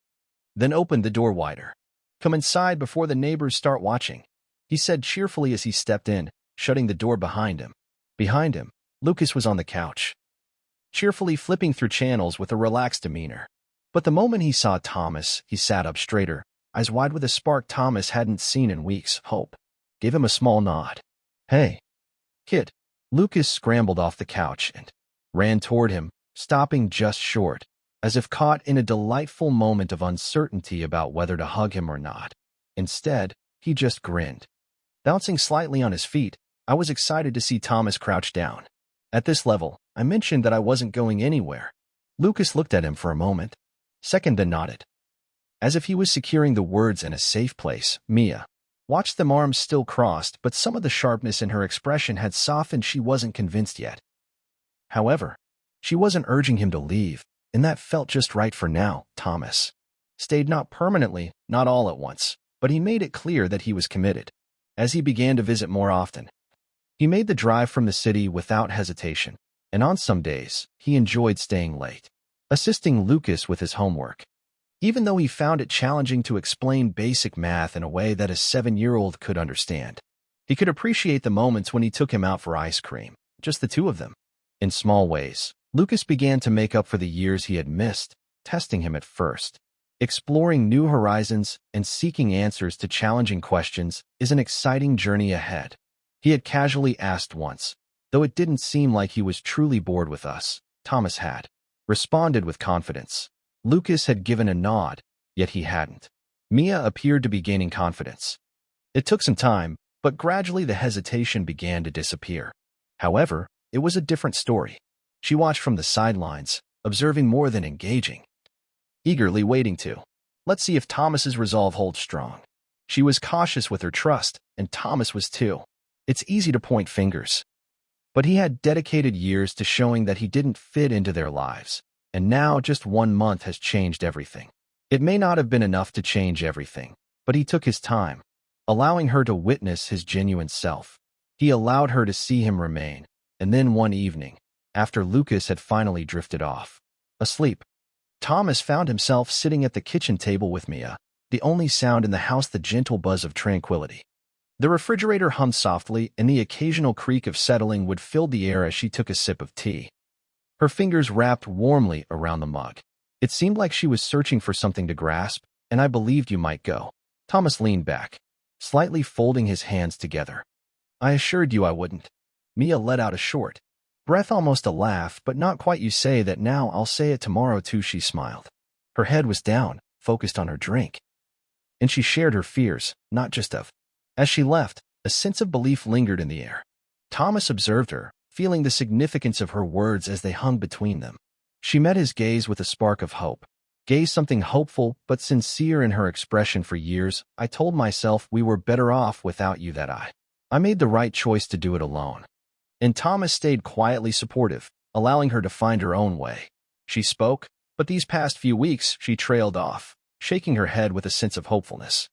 then opened the door wider. "Come inside before the neighbors start watching," he said cheerfully as he stepped in, shutting the door behind him. Behind him, Lucas was on the couch, cheerfully flipping through channels with a relaxed demeanor. But the moment he saw Thomas, he sat up straighter, eyes wide with a spark Thomas hadn't seen in weeks. Hope gave him a small nod. "Hey, kid." Lucas scrambled off the couch and ran toward him, stopping just short, as if caught in a delightful moment of uncertainty about whether to hug him or not. Instead, he just grinned. Bouncing slightly on his feet, I was excited to see Thomas crouch down. At this level, I mentioned that I wasn't going anywhere. Lucas looked at him for a moment, second then nodded, as if he was securing the words in a safe place. Mia watched them, arms still crossed, but some of the sharpness in her expression had softened. She wasn't convinced yet. However, she wasn't urging him to leave, and that felt just right for now. Thomas stayed, not permanently, not all at once, but he made it clear that he was committed. As he began to visit more often, he made the drive from the city without hesitation, and on some days, he enjoyed staying late, assisting Lucas with his homework. even though he found it challenging to explain basic math in a way that a 7-year-old could understand. He could appreciate the moments when he took him out for ice cream, just the two of them. In small ways, Lucas began to make up for the years he had missed, testing him at first. Exploring new horizons and seeking answers to challenging questions is an exciting journey ahead. He had casually asked once, though it didn't seem like he was truly bored with us. Thomas had responded with confidence. Lucas had given a nod, yet he hadn't. Mia appeared to be gaining confidence. It took some time, but gradually the hesitation began to disappear. However, it was a different story. She watched from the sidelines, observing more than engaging, eagerly waiting to. Let's see if Thomas's resolve holds strong. She was cautious with her trust, and Thomas was too. It's easy to point fingers, but he had dedicated years to showing that he didn't fit into their lives, and now just 1 month has changed everything. It may not have been enough to change everything, but he took his time, allowing her to witness his genuine self. He allowed her to see him remain, and then one evening, after Lucas had finally drifted off, asleep, Thomas found himself sitting at the kitchen table with Mia, the only sound in the house the gentle buzz of tranquility. The refrigerator hummed softly, and the occasional creak of settling would fill the air as she took a sip of tea. Her fingers wrapped warmly around the mug. It seemed like she was searching for something to grasp, and I believed you might go. Thomas leaned back, slightly folding his hands together. I assured you I wouldn't. Mia let out a short breath, almost a laugh, but not quite. You say that now, I'll say it tomorrow too, she smiled. Her head was down, focused on her drink. And she shared her fears, not just of. As she left, a sense of belief lingered in the air. Thomas observed her, feeling the significance of her words as they hung between them. She met his gaze with a spark of hope. Gaze something hopeful but sincere in her expression. For years, I told myself we were better off without you, that I made the right choice to do it alone. And Thomas stayed quietly supportive, allowing her to find her own way. She spoke, but these past few weeks she trailed off, shaking her head with a sense of hopefulness.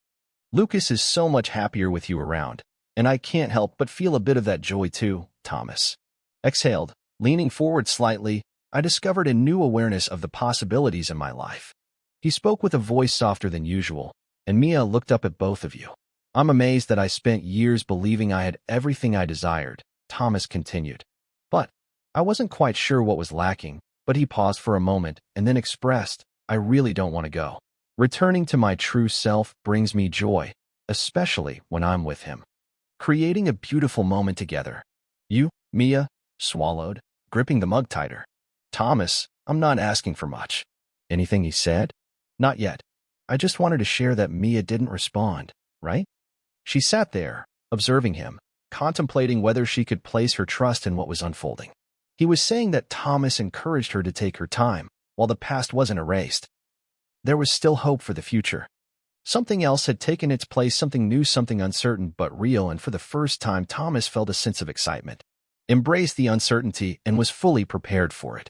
Lucas is so much happier with you around, and I can't help but feel a bit of that joy too, Thomas exhaled. Leaning forward slightly, I discovered a new awareness of the possibilities in my life. He spoke with a voice softer than usual, and Mia looked up at both of you. I'm amazed that I spent years believing I had everything I desired, Thomas continued. But I wasn't quite sure what was lacking, but he paused for a moment and then expressed, I really don't want to go. Returning to my true self brings me joy, especially when I'm with him. Creating a beautiful moment together. You, Mia, swallowed, gripping the mug tighter. Thomas, I'm not asking for much. Anything he said? Not yet. I just wanted to share that Mia didn't respond, right? She sat there, observing him, contemplating whether she could place her trust in what was unfolding. He was saying that Thomas encouraged her to take her time, while the past wasn't erased. There was still hope for the future. Something else had taken its place, something new, something uncertain but real, and for the first time Thomas felt a sense of excitement, embraced the uncertainty, and was fully prepared for it.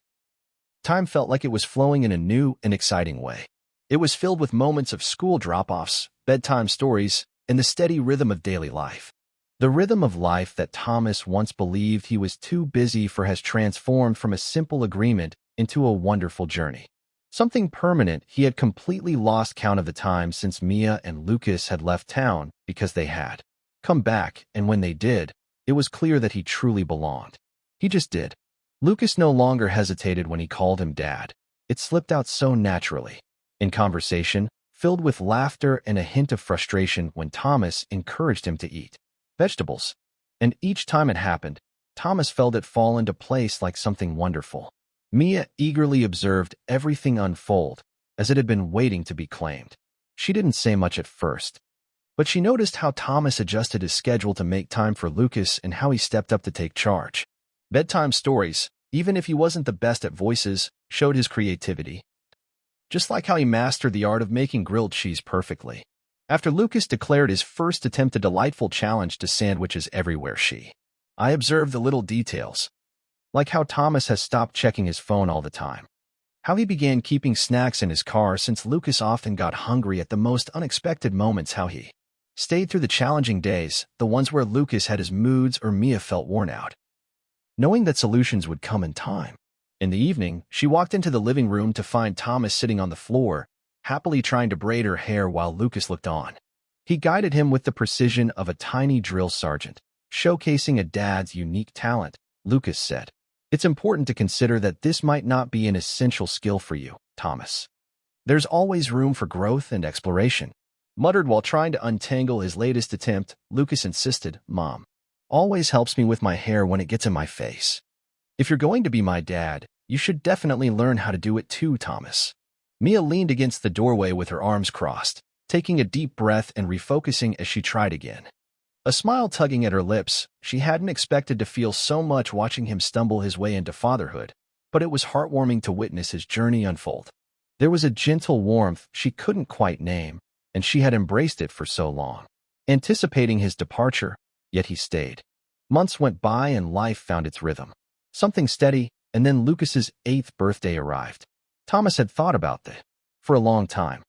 Time felt like it was flowing in a new and exciting way. It was filled with moments of school drop-offs, bedtime stories, and the steady rhythm of daily life. The rhythm of life that Thomas once believed he was too busy for has transformed from a simple agreement into a wonderful journey. Something permanent. He had completely lost count of the time since Mia and Lucas had left town because they had come back, and when they did, it was clear that he truly belonged. He just did. Lucas no longer hesitated when he called him Dad. It slipped out so naturally. In conversation, filled with laughter and a hint of frustration when Thomas encouraged him to eat vegetables. And each time it happened, Thomas felt it fall into place like something wonderful. Mia eagerly observed everything unfold, as it had been waiting to be claimed. She didn't say much at first, but she noticed how Thomas adjusted his schedule to make time for Lucas and how he stepped up to take charge. Bedtime Stories, even if he wasn't the best at voices, showed his creativity. Just like how he mastered the art of making grilled cheese perfectly. After Lucas declared his first attempt a delightful challenge to sandwiches everywhere, I observed the little details, like how Thomas has stopped checking his phone all the time, how he began keeping snacks in his car since Lucas often got hungry at the most unexpected moments, how he stayed through the challenging days, the ones where Lucas had his moods or Mia felt worn out, knowing that solutions would come in time. In the evening, she walked into the living room to find Thomas sitting on the floor, happily trying to braid her hair while Lucas looked on. He guided him with the precision of a tiny drill sergeant, showcasing a dad's unique talent. Lucas said, "It's important to consider that this might not be an essential skill for you, Thomas. There's always room for growth and exploration." Muttered while trying to untangle his latest attempt, Lucas insisted, "Mom always helps me with my hair when it gets in my face. If you're going to be my dad, you should definitely learn how to do it too, Thomas." Mia leaned against the doorway with her arms crossed, taking a deep breath and refocusing as she tried again. A smile tugging at her lips, she hadn't expected to feel so much watching him stumble his way into fatherhood, but it was heartwarming to witness his journey unfold. There was a gentle warmth she couldn't quite name, and she had embraced it for so long, anticipating his departure, yet he stayed. Months went by and life found its rhythm. Something steady, and then Lucas's 8th birthday arrived. Thomas had thought about that for a long time.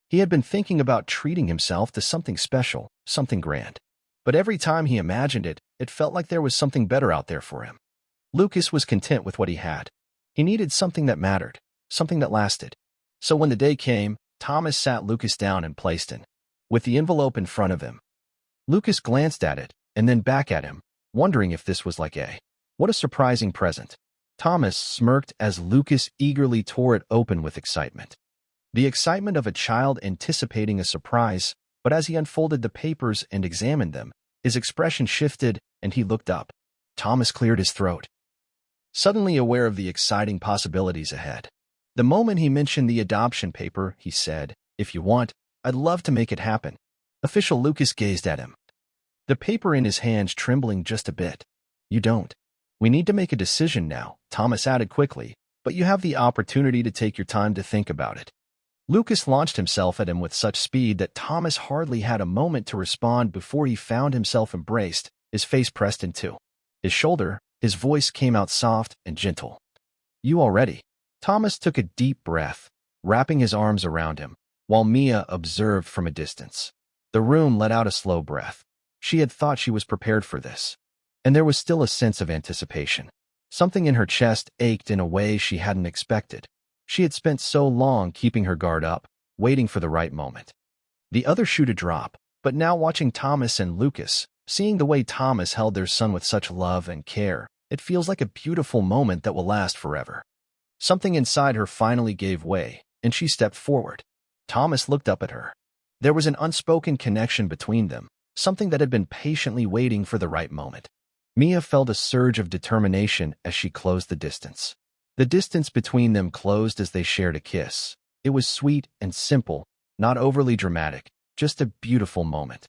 He had been thinking about treating himself to something special, something grand. But every time he imagined it, it felt like there was something better out there for him. Lucas was content with what he had. He needed something that mattered, something that lasted. So when the day came, Thomas sat Lucas down and placed it, with the envelope in front of him. Lucas glanced at it, and then back at him, wondering if this was like what a surprising present. Thomas smirked as Lucas eagerly tore it open with excitement. The excitement of a child anticipating a surprise, but as he unfolded the papers and examined them, his expression shifted and he looked up. Thomas cleared his throat, suddenly aware of the exciting possibilities ahead. The moment he mentioned the adoption paper, he said, "If you want, I'd love to make it happen." Official Lucas gazed at him, the paper in his hands trembling just a bit. "You don't. We need to make a decision now," Thomas added quickly, "but you have the opportunity to take your time to think about it." Lucas launched himself at him with such speed that Thomas hardly had a moment to respond before he found himself embraced, his face pressed into his shoulder. His voice came out soft and gentle. "You already?" Thomas took a deep breath, wrapping his arms around him, while Mia observed from a distance. The room let out a slow breath. She had thought she was prepared for this, and there was still a sense of anticipation. Something in her chest ached in a way she hadn't expected. She had spent so long keeping her guard up, waiting for the right moment. The other shoe to drop, but now watching Thomas and Lucas, seeing the way Thomas held their son with such love and care, it feels like a beautiful moment that will last forever. Something inside her finally gave way, and she stepped forward. Thomas looked up at her. There was an unspoken connection between them, something that had been patiently waiting for the right moment. Mia felt a surge of determination as she closed the distance. The distance between them closed as they shared a kiss. It was sweet and simple, not overly dramatic, just a beautiful moment.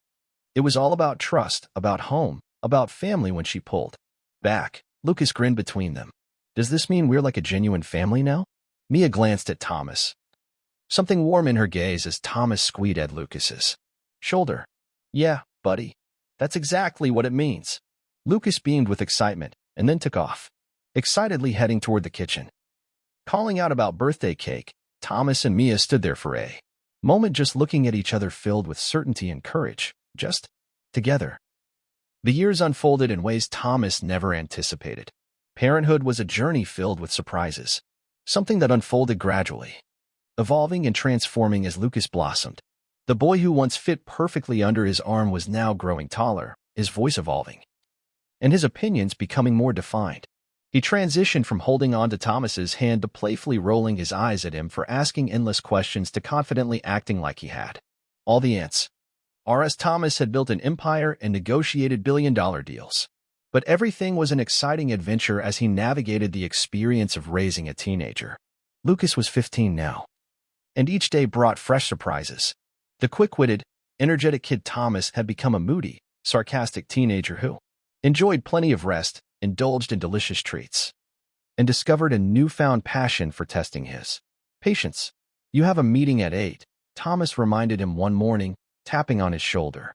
It was all about trust, about home, about family. When she pulled back, Lucas grinned between them. "Does this mean we're like a genuine family now?" Mia glanced at Thomas, something warm in her gaze as Thomas squeezed at Lucas's shoulder. "Yeah, buddy. That's exactly what it means." Lucas beamed with excitement and then took off, excitedly heading toward the kitchen. Calling out about birthday cake, Thomas and Mia stood there for a moment just looking at each other, filled with certainty and courage, just together. The years unfolded in ways Thomas never anticipated. Parenthood was a journey filled with surprises, something that unfolded gradually, evolving and transforming as Lucas blossomed. The boy who once fit perfectly under his arm was now growing taller, his voice evolving, and his opinions becoming more defined. He transitioned from holding on to Thomas's hand to playfully rolling his eyes at him for asking endless questions to confidently acting like he had all the answers. R.S. Thomas had built an empire and negotiated billion-dollar deals. But everything was an exciting adventure as he navigated the experience of raising a teenager. Lucas was 15 now, and each day brought fresh surprises. The quick-witted, energetic kid Thomas had become a moody, sarcastic teenager who enjoyed plenty of rest, indulged in delicious treats, and discovered a newfound passion for testing his patience. "You have a meeting at 8, Thomas reminded him one morning, tapping on his shoulder.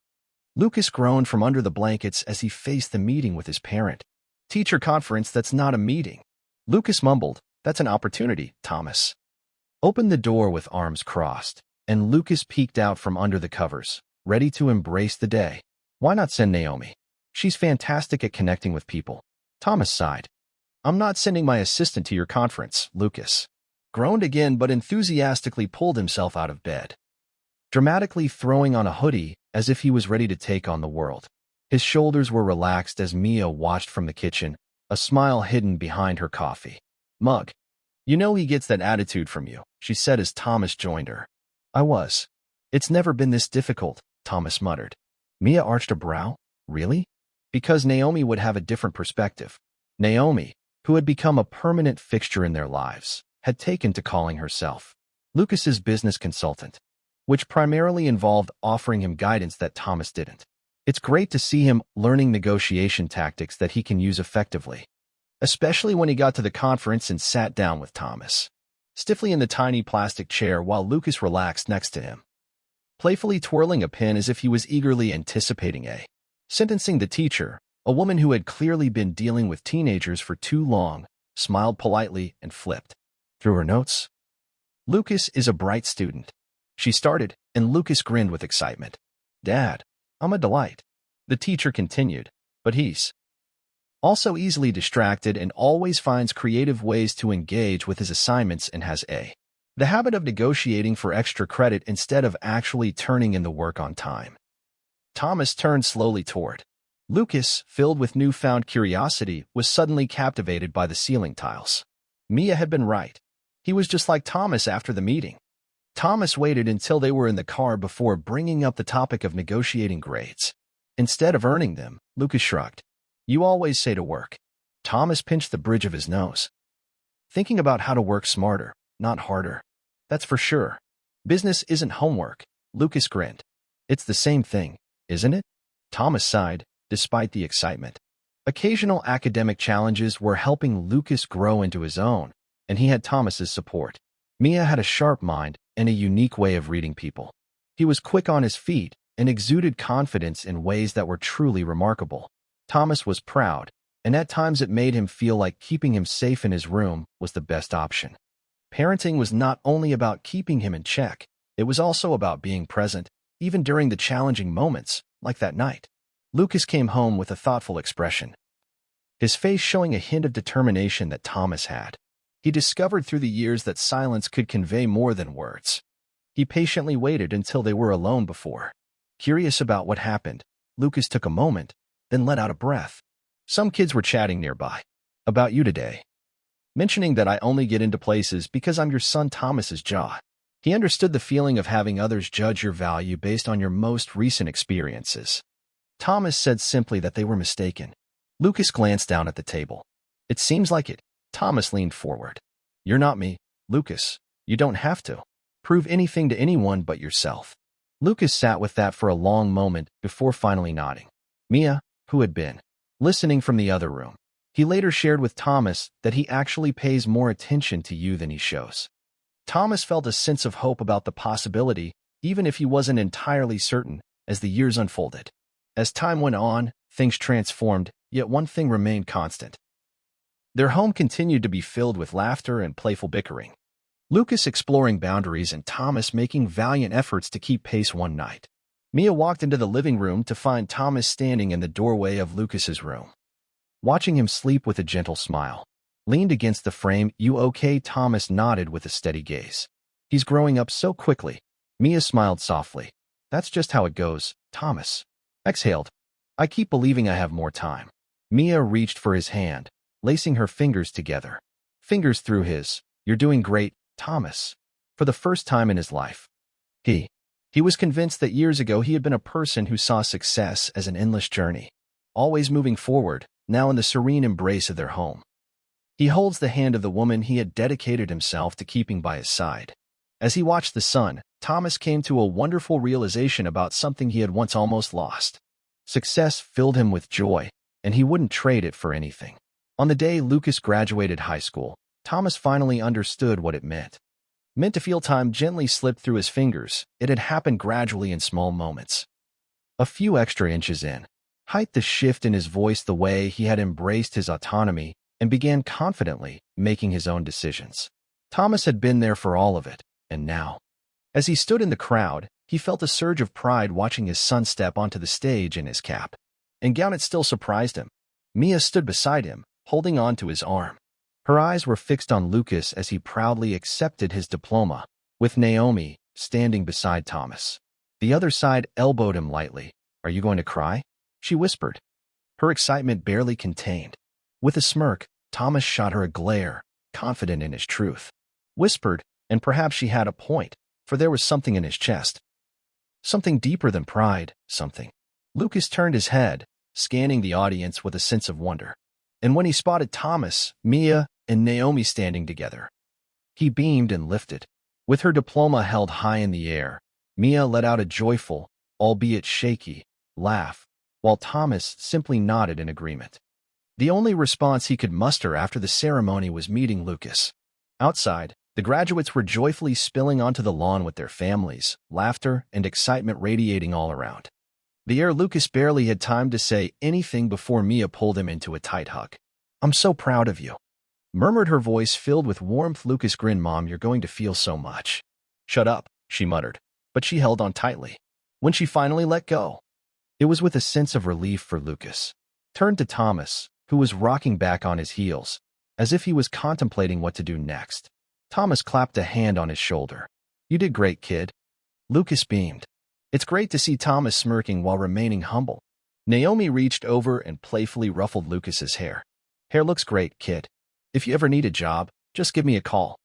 Lucas groaned from under the blankets as he faced the meeting with his parent. "Teacher conference, that's not a meeting." Lucas mumbled, "That's an opportunity." Thomas opened the door with arms crossed, and Lucas peeked out from under the covers, ready to embrace the day. "Why not send Naomi? She's fantastic at connecting with people." Thomas sighed. "I'm not sending my assistant to your conference, Lucas." groaned again but enthusiastically pulled himself out of bed, dramatically throwing on a hoodie as if he was ready to take on the world. His shoulders were relaxed as Mia watched from the kitchen, a smile hidden behind her coffee mug. "You know he gets that attitude from you," she said as Thomas joined her. "I was. It's never been this difficult," Thomas muttered. Mia arched a brow. "Really?" Because Naomi would have a different perspective. Naomi, who had become a permanent fixture in their lives, had taken to calling herself Lucas's business consultant, which primarily involved offering him guidance that Thomas didn't. It's great to see him learning negotiation tactics that he can use effectively, especially when he got to the conference and sat down with Thomas, stiffly in the tiny plastic chair while Lucas relaxed next to him, playfully twirling a pen as if he was eagerly anticipating sentencing. The teacher, a woman who had clearly been dealing with teenagers for too long, smiled politely and flipped through her notes. "Lucas is a bright student," she started, and Lucas grinned with excitement. "Dad, I'm a delight," the teacher continued, "but he's also easily distracted and always finds creative ways to engage with his assignments and has the habit of negotiating for extra credit instead of actually turning in the work on time." Thomas turned slowly toward Lucas, filled with newfound curiosity, was suddenly captivated by the ceiling tiles. Mia had been right. He was just like Thomas after the meeting. Thomas waited until they were in the car before bringing up the topic of negotiating grades. Instead of earning them, Lucas shrugged. "You always say to work." Thomas pinched the bridge of his nose. "Thinking about how to work smarter, not harder. That's for sure. Business isn't homework." Lucas grinned. "It's the same thing, isn't it?" Thomas sighed, despite the excitement. Occasional academic challenges were helping Lucas grow into his own, and he had Thomas's support. Mia had a sharp mind and a unique way of reading people. He was quick on his feet and exuded confidence in ways that were truly remarkable. Thomas was proud, and at times it made him feel like keeping him safe in his room was the best option. Parenting was not only about keeping him in check, it was also about being present, even during the challenging moments, like that night. Lucas came home with a thoughtful expression, his face showing a hint of determination that Thomas had. He discovered through the years that silence could convey more than words. He patiently waited until they were alone before. Curious about what happened, Lucas took a moment, then let out a breath. "Some kids were chatting nearby about you today, mentioning that I only get into places because I'm your son." Thomas's jaw. He understood the feeling of having others judge your value based on your most recent experiences. Thomas said simply that they were mistaken. Lucas glanced down at the table. "It seems like it." Thomas leaned forward. "You're not me, Lucas. You don't have to prove anything to anyone but yourself." Lucas sat with that for a long moment before finally nodding. Mia, who had been listening from the other room, he later shared with Thomas that he actually pays more attention to you than he shows. Thomas felt a sense of hope about the possibility, even if he wasn't entirely certain, as the years unfolded. As time went on, things transformed, yet one thing remained constant. Their home continued to be filled with laughter and playful bickering. Lucas exploring boundaries and Thomas making valiant efforts to keep pace. One night, Mia walked into the living room to find Thomas standing in the doorway of Lucas's room, watching him sleep with a gentle smile. Leaned against the frame. "You okay?" Thomas nodded with a steady gaze. "He's growing up so quickly." Mia smiled softly. "That's just how it goes." Thomas exhaled. "I keep believing I have more time." Mia reached for his hand, lacing her fingers together. Fingers through his. "You're doing great, Thomas." For the first time in his life, he was convinced that years ago he had been a person who saw success as an endless journey, always moving forward, now in the serene embrace of their home. He holds the hand of the woman he had dedicated himself to keeping by his side. As he watched the sun, Thomas came to a wonderful realization about something he had once almost lost. Success filled him with joy, and he wouldn't trade it for anything. On the day Lucas graduated high school, Thomas finally understood what it meant. Meant to feel time gently slip through his fingers. It had happened gradually in small moments. A few extra inches in height, the shift in his voice, the way he had embraced his autonomy and began confidently making his own decisions. Thomas had been there for all of it, and now, as he stood in the crowd, he felt a surge of pride watching his son step onto the stage in his cap and gown. It still surprised him. Mia stood beside him, holding on to his arm. Her eyes were fixed on Lucas as he proudly accepted his diploma, with Naomi standing beside Thomas. The other side elbowed him lightly. "Are you going to cry?" she whispered, her excitement barely contained. With a smirk, Thomas shot her a glare, confident in his truth. Whispered, and perhaps she had a point, for there was something in his chest. Something deeper than pride, something. Lucas turned his head, scanning the audience with a sense of wonder. And when he spotted Thomas, Mia, and Naomi standing together, he beamed and lifted. With her diploma held high in the air, Mia let out a joyful, albeit shaky, laugh, while Thomas simply nodded in agreement. The only response he could muster after the ceremony was meeting Lucas. Outside, the graduates were joyfully spilling onto the lawn with their families, laughter and excitement radiating all around. Lucas barely had time to say anything before Mia pulled him into a tight hug. "I'm so proud of you," murmured her voice filled with warmth. Lucas grinned. "Mom, you're going to feel so much." "Shut up," she muttered, but she held on tightly. When she finally let go, it was with a sense of relief for Lucas. Turned to Thomas, who was rocking back on his heels, as if he was contemplating what to do next. Thomas clapped a hand on his shoulder. "You did great, kid." Lucas beamed. It's great to see Thomas smirking while remaining humble. Naomi reached over and playfully ruffled Lucas's hair. "Hair looks great, kid. If you ever need a job, just give me a call.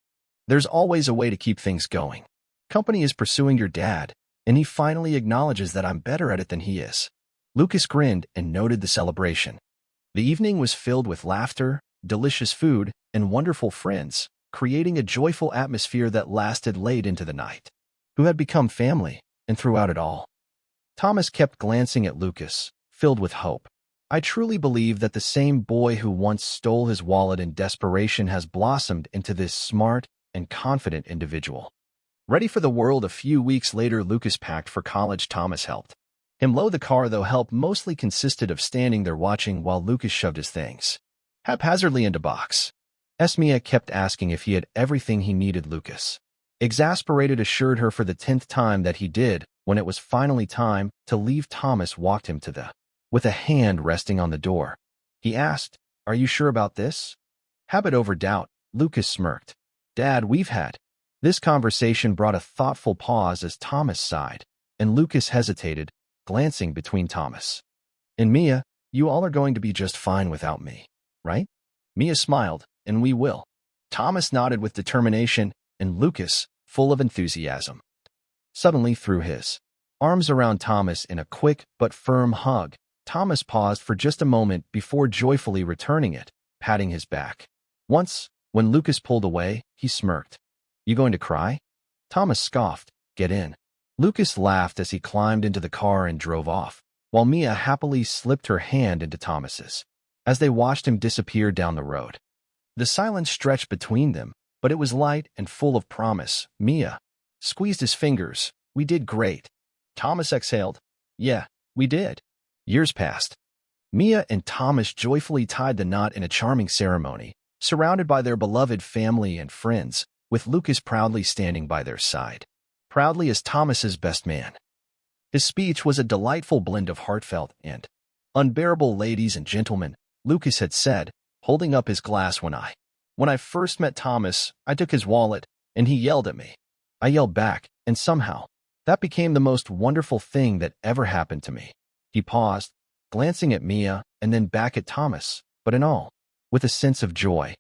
There's always a way to keep things going. Company is pursuing your dad, and he finally acknowledges that I'm better at it than he is." Lucas grinned and noted the celebration. The evening was filled with laughter, delicious food, and wonderful friends, creating a joyful atmosphere that lasted late into the night. Who had become family, and throughout it all, Thomas kept glancing at Lucas, filled with hope. "I truly believe that the same boy who once stole his wallet in desperation has blossomed into this smart and confident individual." Ready for the world a few weeks later, Lucas packed for college. Thomas helped him load the car, though help mostly consisted of standing there watching while Lucas shoved his things haphazardly into box. Mia kept asking if he had everything he needed. Lucas, exasperated, assured her for the 10th time that he did. When it was finally time to leave, Thomas walked him to the with a hand resting on the door. He asked, "Are you sure about this?" "Habit over doubt," Lucas smirked. "Dad, we've had." This conversation brought a thoughtful pause as Thomas sighed, and Lucas hesitated, glancing between Thomas and Mia. "You all are going to be just fine without me, right?" Mia smiled. "And we will." Thomas nodded with determination, and Lucas, full of enthusiasm, suddenly threw his arms around Thomas in a quick but firm hug. Thomas paused for just a moment before joyfully returning it, patting his back. Once, when Lucas pulled away, he smirked. "You going to cry?" Thomas scoffed. "Get in." Lucas laughed as he climbed into the car and drove off, while Mia happily slipped her hand into Thomas's as they watched him disappear down the road. The silence stretched between them, but it was light and full of promise. Mia squeezed his fingers. "We did great." Thomas exhaled. "Yeah, we did." Years passed. Mia and Thomas joyfully tied the knot in a charming ceremony, surrounded by their beloved family and friends, with Lucas proudly standing by their side, proudly as Thomas's best man. His speech was a delightful blend of heartfelt and unbearable. "Ladies and gentlemen," Lucas had said, holding up his glass, "When I first met Thomas, I took his wallet, and he yelled at me. I yelled back, and somehow, that became the most wonderful thing that ever happened to me." He paused, glancing at Mia and then back at Thomas, but in all, with a sense of joy.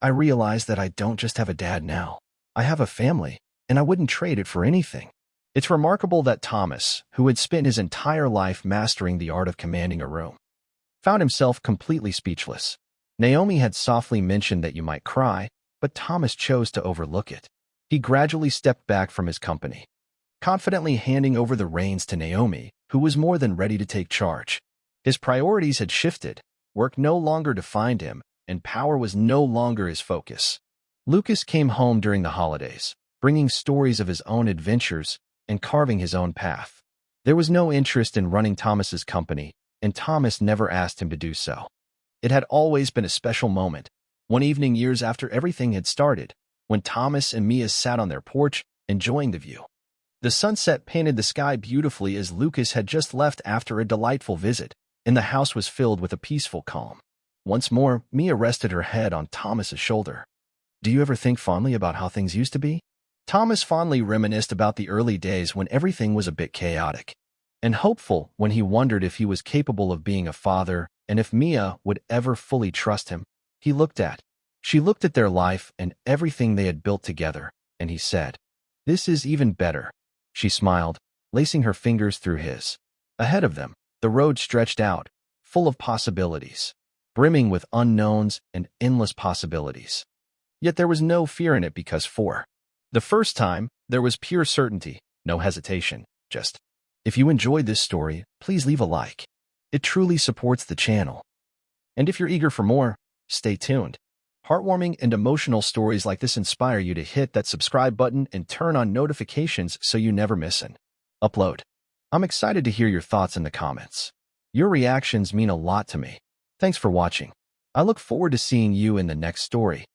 "I realize that I don't just have a dad now. I have a family, and I wouldn't trade it for anything." It's remarkable that Thomas, who had spent his entire life mastering the art of commanding a room, found himself completely speechless. Naomi had softly mentioned that you might cry, but Thomas chose to overlook it. He gradually stepped back from his company, confidently handing over the reins to Naomi, who was more than ready to take charge. His priorities had shifted. Work no longer defined him, and power was no longer his focus. Lucas came home during the holidays, bringing stories of his own adventures and carving his own path. There was no interest in running Thomas's company, and Thomas never asked him to do so. It had always been a special moment, one evening years after everything had started, when Thomas and Mia sat on their porch, enjoying the view. The sunset painted the sky beautifully as Lucas had just left after a delightful visit, and the house was filled with a peaceful calm. Once more, Mia rested her head on Thomas's shoulder. Do you ever think fondly about how things used to be? Thomas fondly reminisced about the early days when everything was a bit chaotic, and hopeful when he wondered if he was capable of being a father and if Mia would ever fully trust him. She looked at their life and everything they had built together, and he said, "This is even better." She smiled, lacing her fingers through his. Ahead of them, the road stretched out, full of possibilities, brimming with unknowns and endless possibilities. Yet there was no fear in it because for the first time, there was pure certainty, no hesitation, just. If you enjoyed this story, please leave a like. It truly supports the channel. And if you're eager for more, stay tuned. Heartwarming and emotional stories like this inspire you to hit that subscribe button and turn on notifications so you never miss an upload. I'm excited to hear your thoughts in the comments. Your reactions mean a lot to me. Thanks for watching. I look forward to seeing you in the next story.